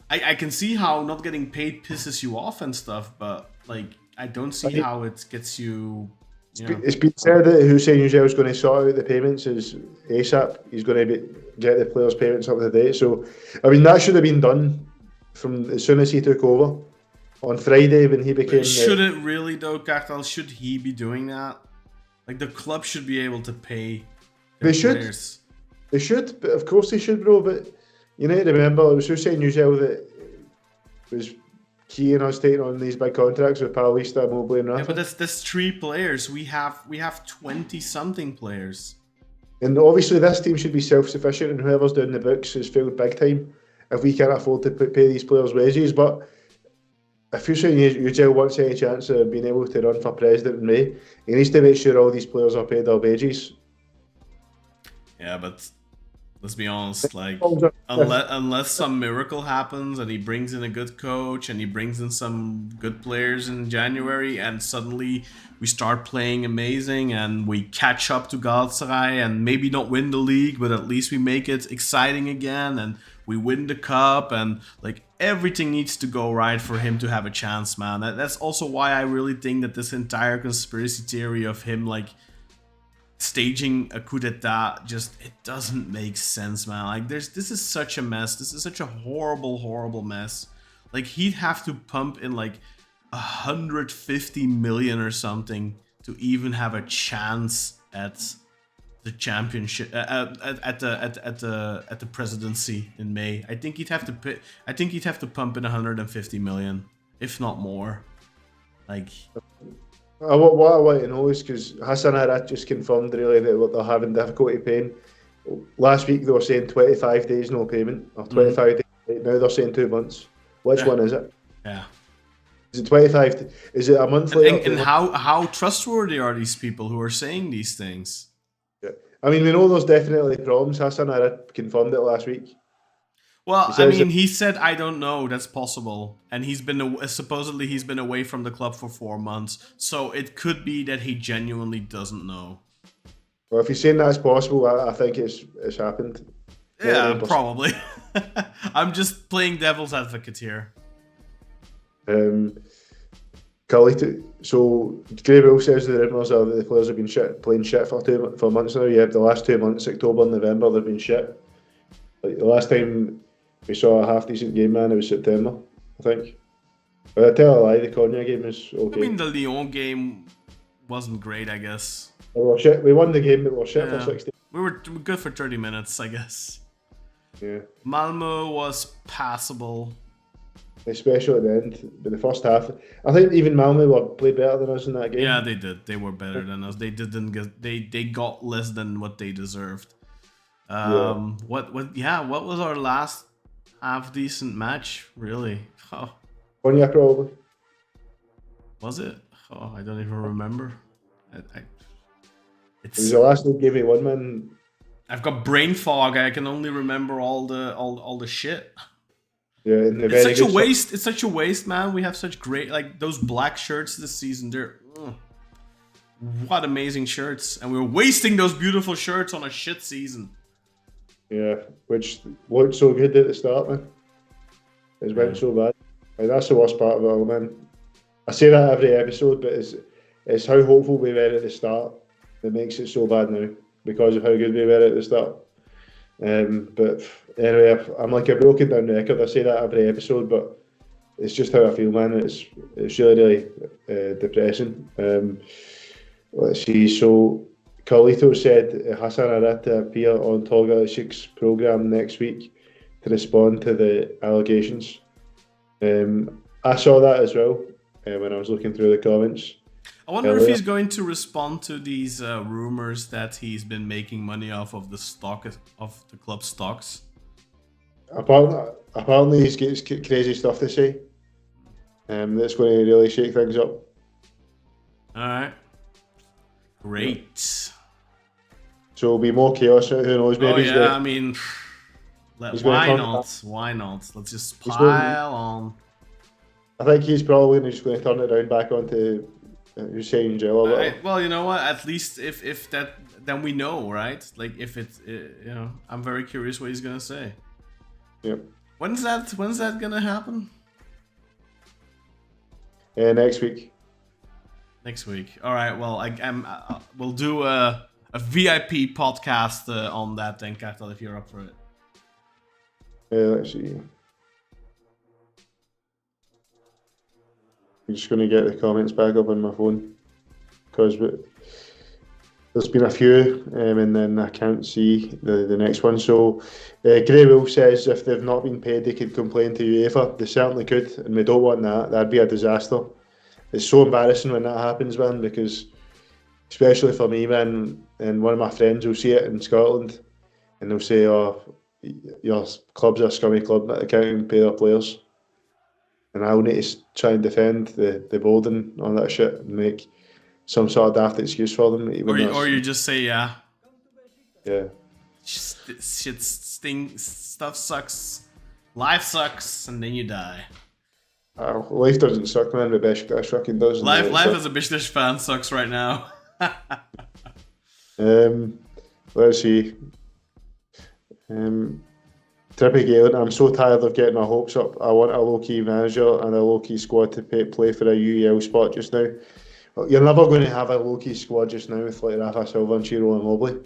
I can see how not getting paid pisses you off and stuff, but like I don't see how it gets you. It's been said that Hussein Yücel is going to sort out the payments as ASAP. He's going to get the players' payments up to date. So, I mean, that should have been done from as soon as he took over on Friday when he became. Should it really though, Kartal? Should he be doing that? Like the club should be able to pay. They should. Players. They should, but of course they should, bro. But you need to remember, it was Hussein Yücel that was key in us taking on these big contracts with Paulista, Mobley, and Rafa. Yeah, but that's 3 players. We have 20-something players. And obviously this team should be self-sufficient, and whoever's doing the books has failed big time if we can't afford to pay these players' wages. But if Hussein Yücel wants any chance of being able to run for president in May, he needs to make sure all these players are paid their wages. Yeah, but let's be honest, like unless some miracle happens and he brings in a good coach and he brings in some good players in January and suddenly we start playing amazing and we catch up to Galatasaray and maybe not win the league, but at least we make it exciting again and we win the cup, and like everything needs to go right for him to have a chance, man. That's also why I really think that this entire conspiracy theory of him like staging a coup d'etat, it doesn't make sense, man. Like this is such a mess. This is such a horrible mess. Like he'd have to pump in like 150 million or something to even have a chance at the championship, at the presidency in May. I think he'd have to pump in 150 million, if not more. Like. What I want to know is, because Hassan Harat just confirmed really that they're having difficulty paying. Last week they were saying 25 days no payment, or 25 days. Now they're saying 2 months. Which one is it? Yeah. Is it 25? Is it a month later? And how trustworthy are these people who are saying these things? Yeah. I mean, we know there's definitely problems. Hassan Harat confirmed it last week. Well, I says mean, he said, "I don't know. That's possible," and supposedly he's been away from the club for 4 months. So it could be that he genuinely doesn't know. Well, if he's saying that's possible, I think it's happened. Yeah, probably. I'm just playing devil's advocate here. So Grey Wolf says the rumours are that the players have been playing shit for months now. Yeah, the last 2 months, October and November, they've been shit. Like the last time we saw a half decent game, man, it was September, I think. But I tell a lie, the Konya game was okay. I mean, the Lyon game wasn't great, I guess. We were shit. We won the game, but we were shit for 60. We were good for 30 minutes, I guess. Yeah. Malmo was passable. Especially at the end, but the first half, I think even Malmo played better than us in that game. Yeah, they did. They were better than us. They didn't get. They got less than what they deserved. What was our last half decent match? Really? Oh, Konya probably. was it? Oh, I don't even remember. It was the last league game we won, man. I've got brain fog. I can only remember all the shit. Yeah, It's such a waste. It's such a waste, man. We have such great, like, those black shirts this season. They're what amazing shirts, and we're wasting those beautiful shirts on a shit season. Yeah, which looked so good at the start, man. It went so bad. Like, that's the worst part of it all, man. I say that every episode, but it's how hopeful we were at the start that makes it so bad now because of how good we were at the start. But anyway, I'm like a broken down record. I say that every episode, but it's just how I feel, man. It's really depressing. Let's see. So Carlito said Hassan Arata appear on Tolga Ishik's programme next week to respond to the allegations. I saw that as well when I was looking through the comments. I wonder if he's going to respond to these rumors that he's been making money off of the stock of the club stocks. Apparently he's got crazy stuff to say. That's going to really shake things up. All right, great. So it'll be more chaos. Who knows? Maybe I mean, why not? Why not? Let's just pile on. I think he's probably just going to turn it around back onto Hussein Jail. Well, you know what? At least if that, then we know, right? Like if it's, I'm very curious what he's gonna say. Yep. When's that gonna happen? Next week. Next week. All right. Well, we'll do a VIP podcast on that then, Kartal, if you're up for it. Let's see. I'm just going to get the comments back up on my phone because there's been a few and then I can't see the next one. So Grey Wolf says if they've not been paid they could complain to UEFA. They certainly could, and we don't want that. That'd be a disaster. It's so embarrassing when that happens, man, because especially for me, man, and one of my friends will see it in Scotland and they'll say, oh, your club's a scummy club that they can't even pay their players. And I'll need to try and defend the board and all that shit and make some sort of daft excuse for them. Or you just say, yeah. Yeah. Shit stinks, stuff sucks, life sucks, and then you die. Life doesn't suck, man, but Beşiktaş fucking does. Life as a Beşiktaş fan sucks right now. Let's see. Trippy Galen, I'm so tired of getting my hopes up. I want a low-key manager and a low-key squad to play for a UEL spot just now. Well, you're never going to have a low-key squad just now with like Rafa Silva and Chiro and Mobley.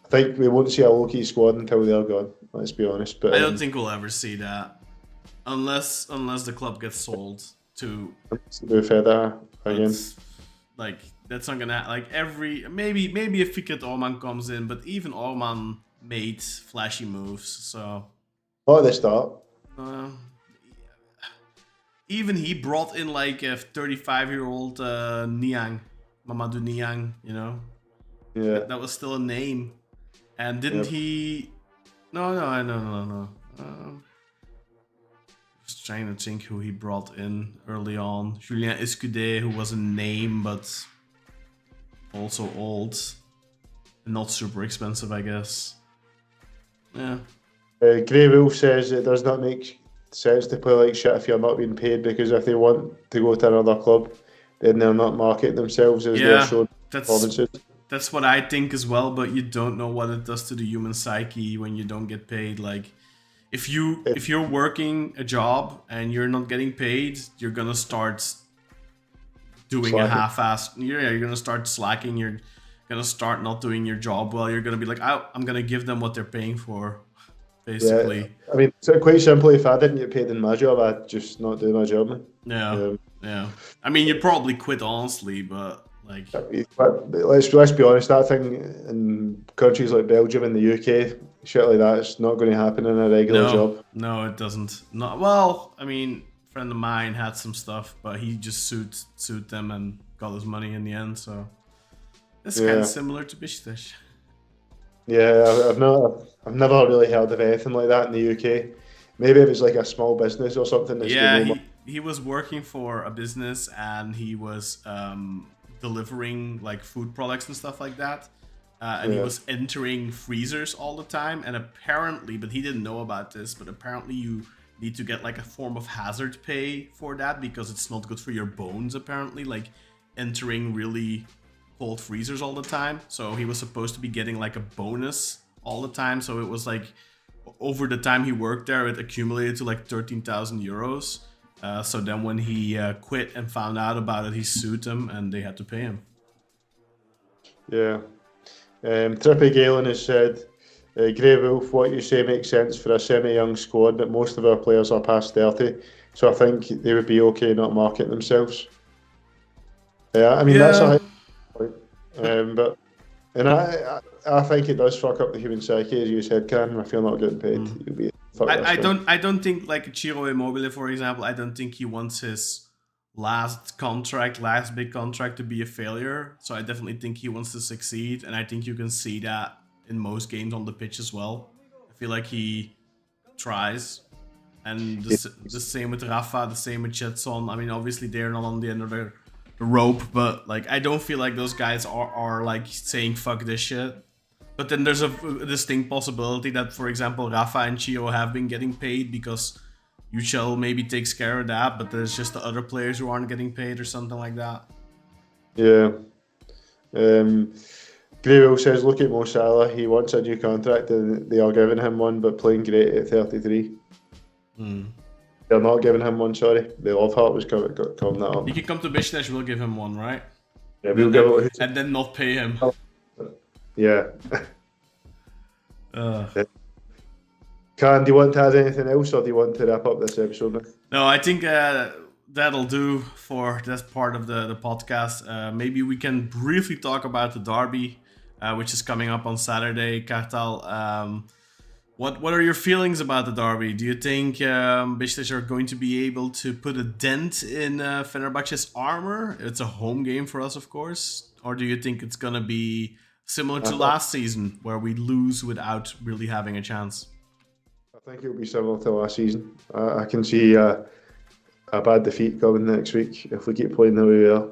I think we won't see a low-key squad until they're gone, let's be honest. But I don't think we'll ever see that. Unless the club gets sold to Federer again. Like that's not gonna maybe if Fikret Orman comes in, but even Orman made flashy moves, so at the start. Even he brought in like a 35-year-old Niang, Mamadou Niang, you know. Yeah. That was still a name, and didn't he? No. Just trying to think who he brought in early on. Julien Escudé, who was a name but also old and not super expensive, I guess. Yeah. Grey Wolf says it does not make sense to play like shit if you're not being paid, because if they want to go to another club, then they'll not market themselves as they're showing performances. That's what I think as well, but you don't know what it does to the human psyche when you don't get paid. Like, if you're working a job and you're not getting paid, you're gonna start doing a half-assed. You're gonna start slacking. You're gonna start not doing your job well. You're gonna be like, I'm gonna give them what they're paying for, basically. Yeah. I mean, so quite simply, if I didn't get paid in my job, I'd just not do my job, man. Yeah. I mean, you'd probably quit, honestly, but like, but let's be honest. That thing in countries like Belgium and the UK, shit like that, it's not going to happen in a regular job. No, it doesn't. Not well. I mean, a friend of mine had some stuff, but he just sued them and got his money in the end. So it's kind of similar to Beşiktaş. Yeah, I've never really heard of anything like that in the UK. Maybe if it's like a small business or something. He was working for a business and he was delivering like food products and stuff like that. And he was entering freezers all the time. And apparently, but he didn't know about this, but apparently you need to get like a form of hazard pay for that because it's not good for your bones, apparently, like entering really cold freezers all the time. So he was supposed to be getting like a bonus all the time. So it was like over the time he worked there, it accumulated to like 13,000 euros. So then when he quit and found out about it, he sued them and they had to pay him. Yeah. Trippy Galen has said, Grey Wolf, what you say makes sense for a semi-young squad, but most of our players are past 30, so I think they would be okay not marketing themselves. Yeah, I mean, that's a high point. But I think it does fuck up the human psyche, as you said, Kaan. If you're not getting paid, you'll be fucked up. I don't think, like Ciro Immobile, for example, I don't think he wants his last big contract to be a failure. So I definitely think he wants to succeed, and I think you can see that in most games on the pitch as well. I feel like he tries, and the same with Rafa, the same with Jetson. I mean, obviously they're not on the end of the rope, but like I don't feel like those guys are like saying fuck this shit. But then there's a distinct possibility that, for example, Rafa and Chio have been getting paid because Yücel maybe takes care of that, but there's just the other players who aren't getting paid or something like that. Yeah. Greywill says, look at Mo Salah. He wants a new contract and they are giving him one, but playing great at 33. They're not giving him one, sorry. The Love Heart was calling that up. He can come to Beşiktaş, we'll give him one, right? Yeah, we'll give it. And then not pay him. Yeah. Kaan, do you want to add anything else, or do you want to wrap up this episode now? No, I think that'll do for this part of the podcast. Maybe we can briefly talk about the derby, which is coming up on Saturday. Kartal, what are your feelings about the derby? Do you think Beşiktaş are going to be able to put a dent in Fenerbahçe's armor? It's a home game for us, of course. Or do you think it's going to be similar to last season, where we lose without really having a chance? I think it'll be similar to last season. I can see a bad defeat coming next week if we keep playing the way we are.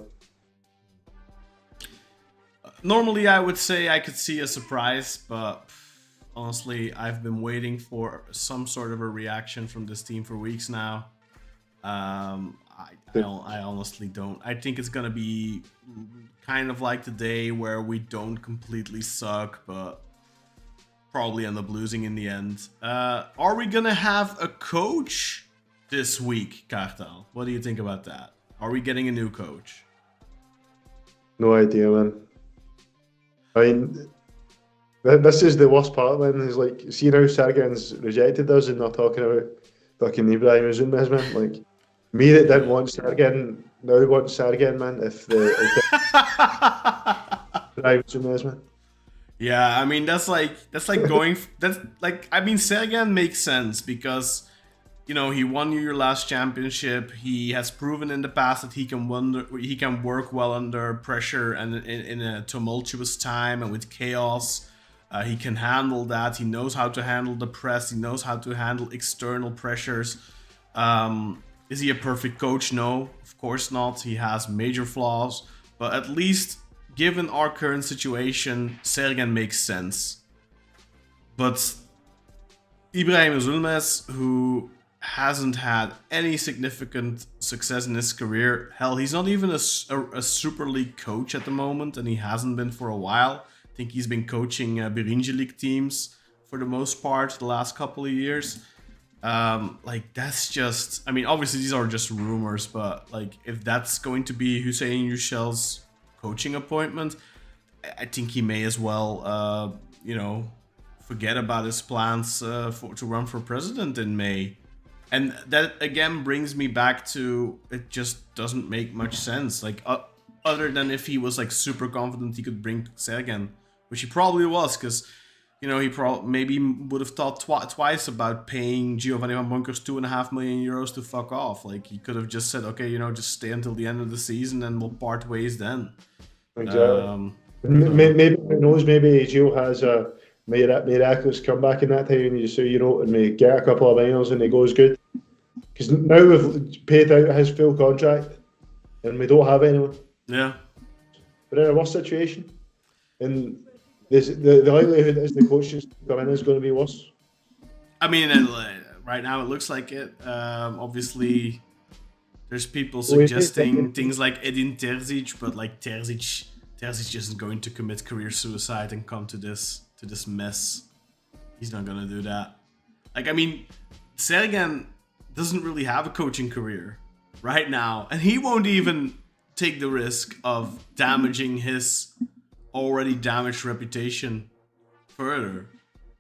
Normally, I would say I could see a surprise, but honestly, I've been waiting for some sort of a reaction from this team for weeks now. I honestly don't. I think it's going to be kind of like today where we don't completely suck, but probably end up losing in the end. Are we going to have a coach this week, Kartal? What do you think about that? Are we getting a new coach? No idea, man. I mean, this is the worst part, man. Is like, see how Sergen's rejected us and they're talking about fucking Ibrahim Uzunmez, man. Like, me that didn't want Sergen now want Sergen, man. If Ibrahim Uzunmez, man. Yeah, I mean that's like Sergen makes sense because, you know, he won your last championship. He has proven in the past that he can work well under pressure and in a tumultuous time and with chaos. He can handle that. He knows how to handle the press. He knows how to handle external pressures. Is he a perfect coach? No, of course not. He has major flaws, but at least given our current situation, Sergen makes sense. But Ibrahim Zulmes, who hasn't had any significant success in his career. Hell, he's not even a Super League coach at the moment, and he hasn't been for a while. I think he's been coaching Birinci League teams for the most part the last couple of years. Like, that's just... I mean, obviously these are just rumors, but like, if that's going to be Hussein Yücel's coaching appointment, I think he may as well, forget about his plans to run for president in May. And that again brings me back to, it just doesn't make much sense. Like, other than if he was like super confident he could bring Sergen, which he probably was, because he maybe would have thought twice about paying Giovanni Van Bronckhorst €2.5 million to fuck off. Like, he could have just said, okay, just stay until the end of the season and we'll part ways then. Exactly. Maybe who knows? Maybe Gio has a miraculous comeback in that time, and and we get a couple of minors and he goes good. Because now we've paid out his full contract and we don't have anyone. Yeah. We're in a worse situation, and the likelihood is the coaches come in is going to be worse. I mean, right now it looks like it. Obviously, there's people suggesting things like Edin Terzic, but like Terzic isn't going to commit career suicide and come to this mess. He's not gonna do that. Like, I mean, Sergen doesn't really have a coaching career right now, and he won't even take the risk of damaging his already damaged reputation further.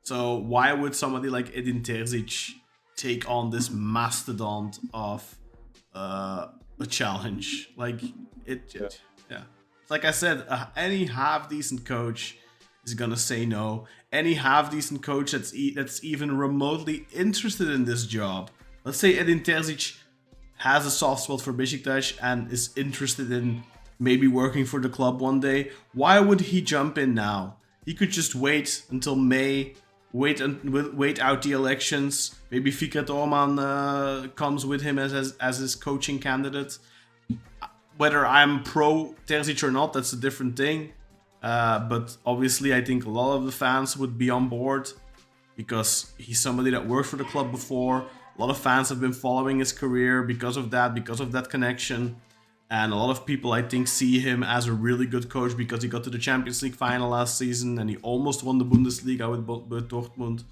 So why would somebody like Edin Terzic take on this mastodon of a challenge? Like, yeah. Like I said, any half-decent coach is gonna say no. Any half-decent coach that's even remotely interested in this job. Let's say Edin Terzic has a soft spot for Beşiktaş and is interested in maybe working for the club one day. Why would he jump in now? He could just wait until May, wait out the elections. Maybe Fikret Orman comes with him as his coaching candidate. Whether I'm pro Terzic or not, that's a different thing. But obviously, I think a lot of the fans would be on board because he's somebody that worked for the club before. A lot of fans have been following his career because of that connection. And a lot of people, I think, see him as a really good coach because he got to the Champions League final last season and he almost won the Bundesliga with Dortmund.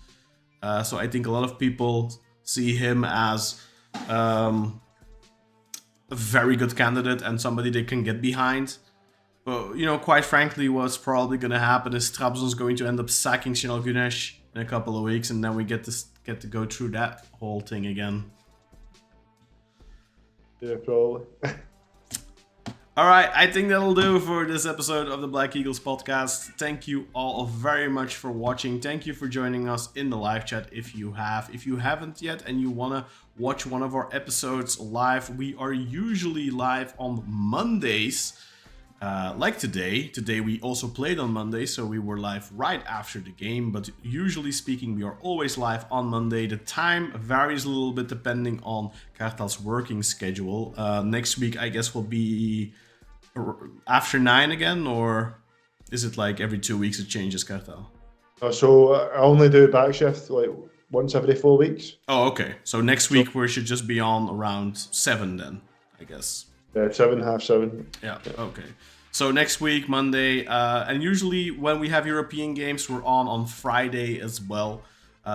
So I think a lot of people see him as a very good candidate and somebody they can get behind. But, quite frankly, what's probably going to happen is Trabzon's going to end up sacking Şenol Güneş in a couple of weeks, and then we get to go through that whole thing again. Yeah, probably. All right, I think that'll do for this episode of the Black Eagles podcast. Thank you all very much for watching. Thank you for joining us in the live chat if you have. If you haven't yet and you want to watch one of our episodes live, we are usually live on Mondays. Like today. Today we also played on Monday, so we were live right after the game. But usually speaking, we are always live on Monday. The time varies a little bit depending on Kartal's working schedule. Next week, I guess, will be after 9 again, or is it like every 2 weeks it changes, Kartal? So I only do back shift like once every 4 weeks. Oh, okay. So next week we should just be on around 7 then, I guess. Yeah, 7, half 7. Yeah, okay. So next week, Monday, and usually when we have European games, we're on Friday as well.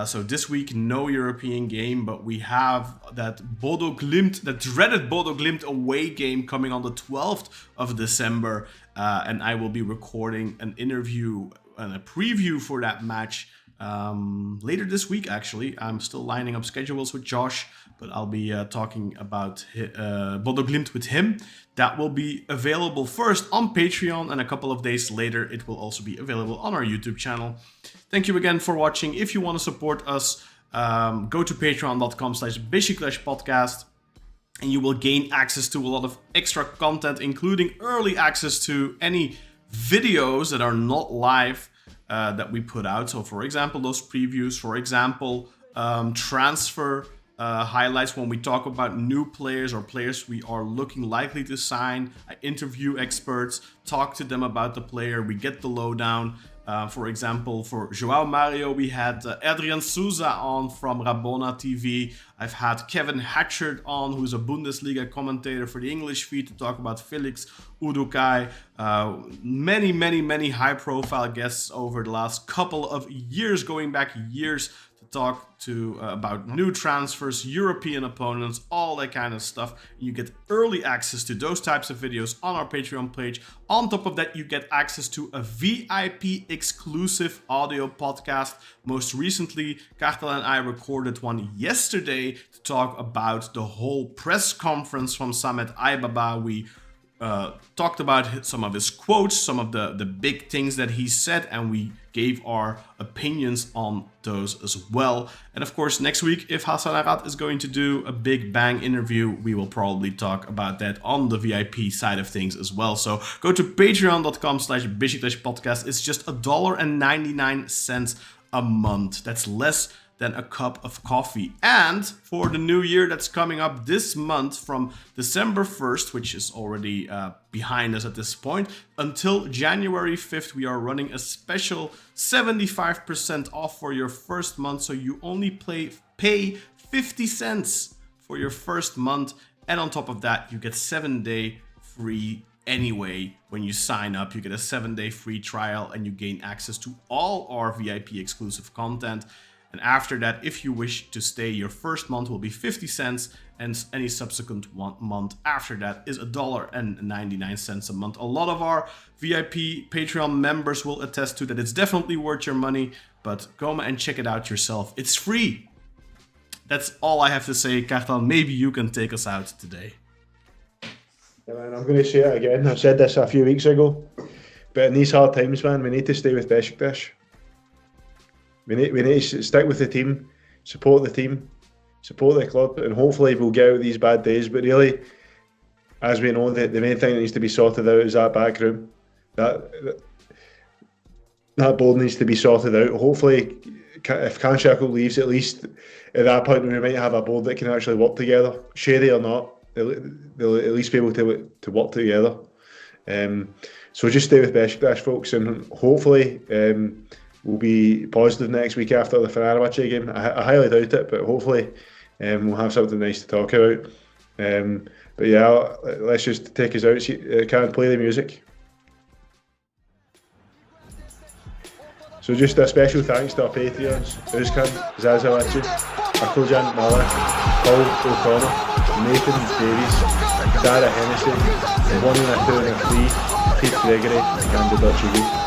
So this week, no European game, but we have that dreaded Bodo Glimt away game coming on the 12th of December. And I will be recording an interview and a preview for that match later this week, actually. I'm still lining up schedules with Josh, but I'll be talking about Bodo Glimt with him. That will be available first on Patreon, and a couple of days later it will also be available on our YouTube channel. Thank you again for watching. If you want to support us, go to patreon.com/Beşiktaş and you will gain access to a lot of extra content, including early access to any videos that are not live that we put out. So for example, those previews, for example, transfer highlights when we talk about new players or players we are looking likely to sign. I interview experts, talk to them about the player, we get the lowdown. For example, for João Mario, we had Adrian Souza on from Rabona TV. I've had Kevin Hatchard on, who's a Bundesliga commentator for the English feed, to talk about Felix Udukai. Many high-profile guests over the last couple of years, going back years, to talk to about new transfers, European opponents, all that kind of stuff. You get early access to those types of videos on our Patreon page. On top of that, you get access to a VIP exclusive audio podcast. Most recently, Kartal and I recorded one yesterday to talk about the whole press conference from Samet Aybaba. We talked about some of his quotes, some of the big things that he said, and we gave our opinions on those as well. And of course, next week, if Hassan Arad is going to do a big bang interview, we will probably talk about that on the VIP side of things as well. So go to patreon.com/Beşiktaş podcast. It's just $1.99 a month. That's less than a cup of coffee. And for the new year that's coming up this month, from December 1st, which is already behind us at this point, until January 5th, we are running a special 75% off for your first month. So you only pay 50 cents for your first month. And on top of that, you get 7-day free anyway. When you sign up, you get a 7-day free trial and you gain access to all our VIP exclusive content. And after that, if you wish to stay, your first month will be 50 cents, and any subsequent month after that is $1.99 a month. A lot of our VIP Patreon members will attest to that. It's definitely worth your money, but go and check it out yourself. It's free. That's all I have to say. Kartal, maybe you can take us out today. Yeah, man, I'm going to say it again. I said this a few weeks ago, but in these hard times, man, we need to stay with Beşiktaş. We need to stick with the team, support the team, support the club, and hopefully we'll get out these bad days. But really, as we know, the main thing that needs to be sorted out is that back room. That board needs to be sorted out. Hopefully, if Kaan Kartal leaves, at least at that point we might have a board that can actually work together. Shady or not, they'll at least be able to work together. So just stay with Beşiktaş, folks, and hopefully we'll be positive next week after the Fenerbahce game. I highly doubt it, but hopefully we'll have something nice to talk about. But yeah, let's just take us out. Can't play the music. So just a special thanks to our Patreons: Özkan, Zazawachi, Akılcan Malik, Paul O'Connor, Nathan Davies, Dara Hennessy, Bonnie Nathaniel Lee, Pete Gregory, and Candido Chigi.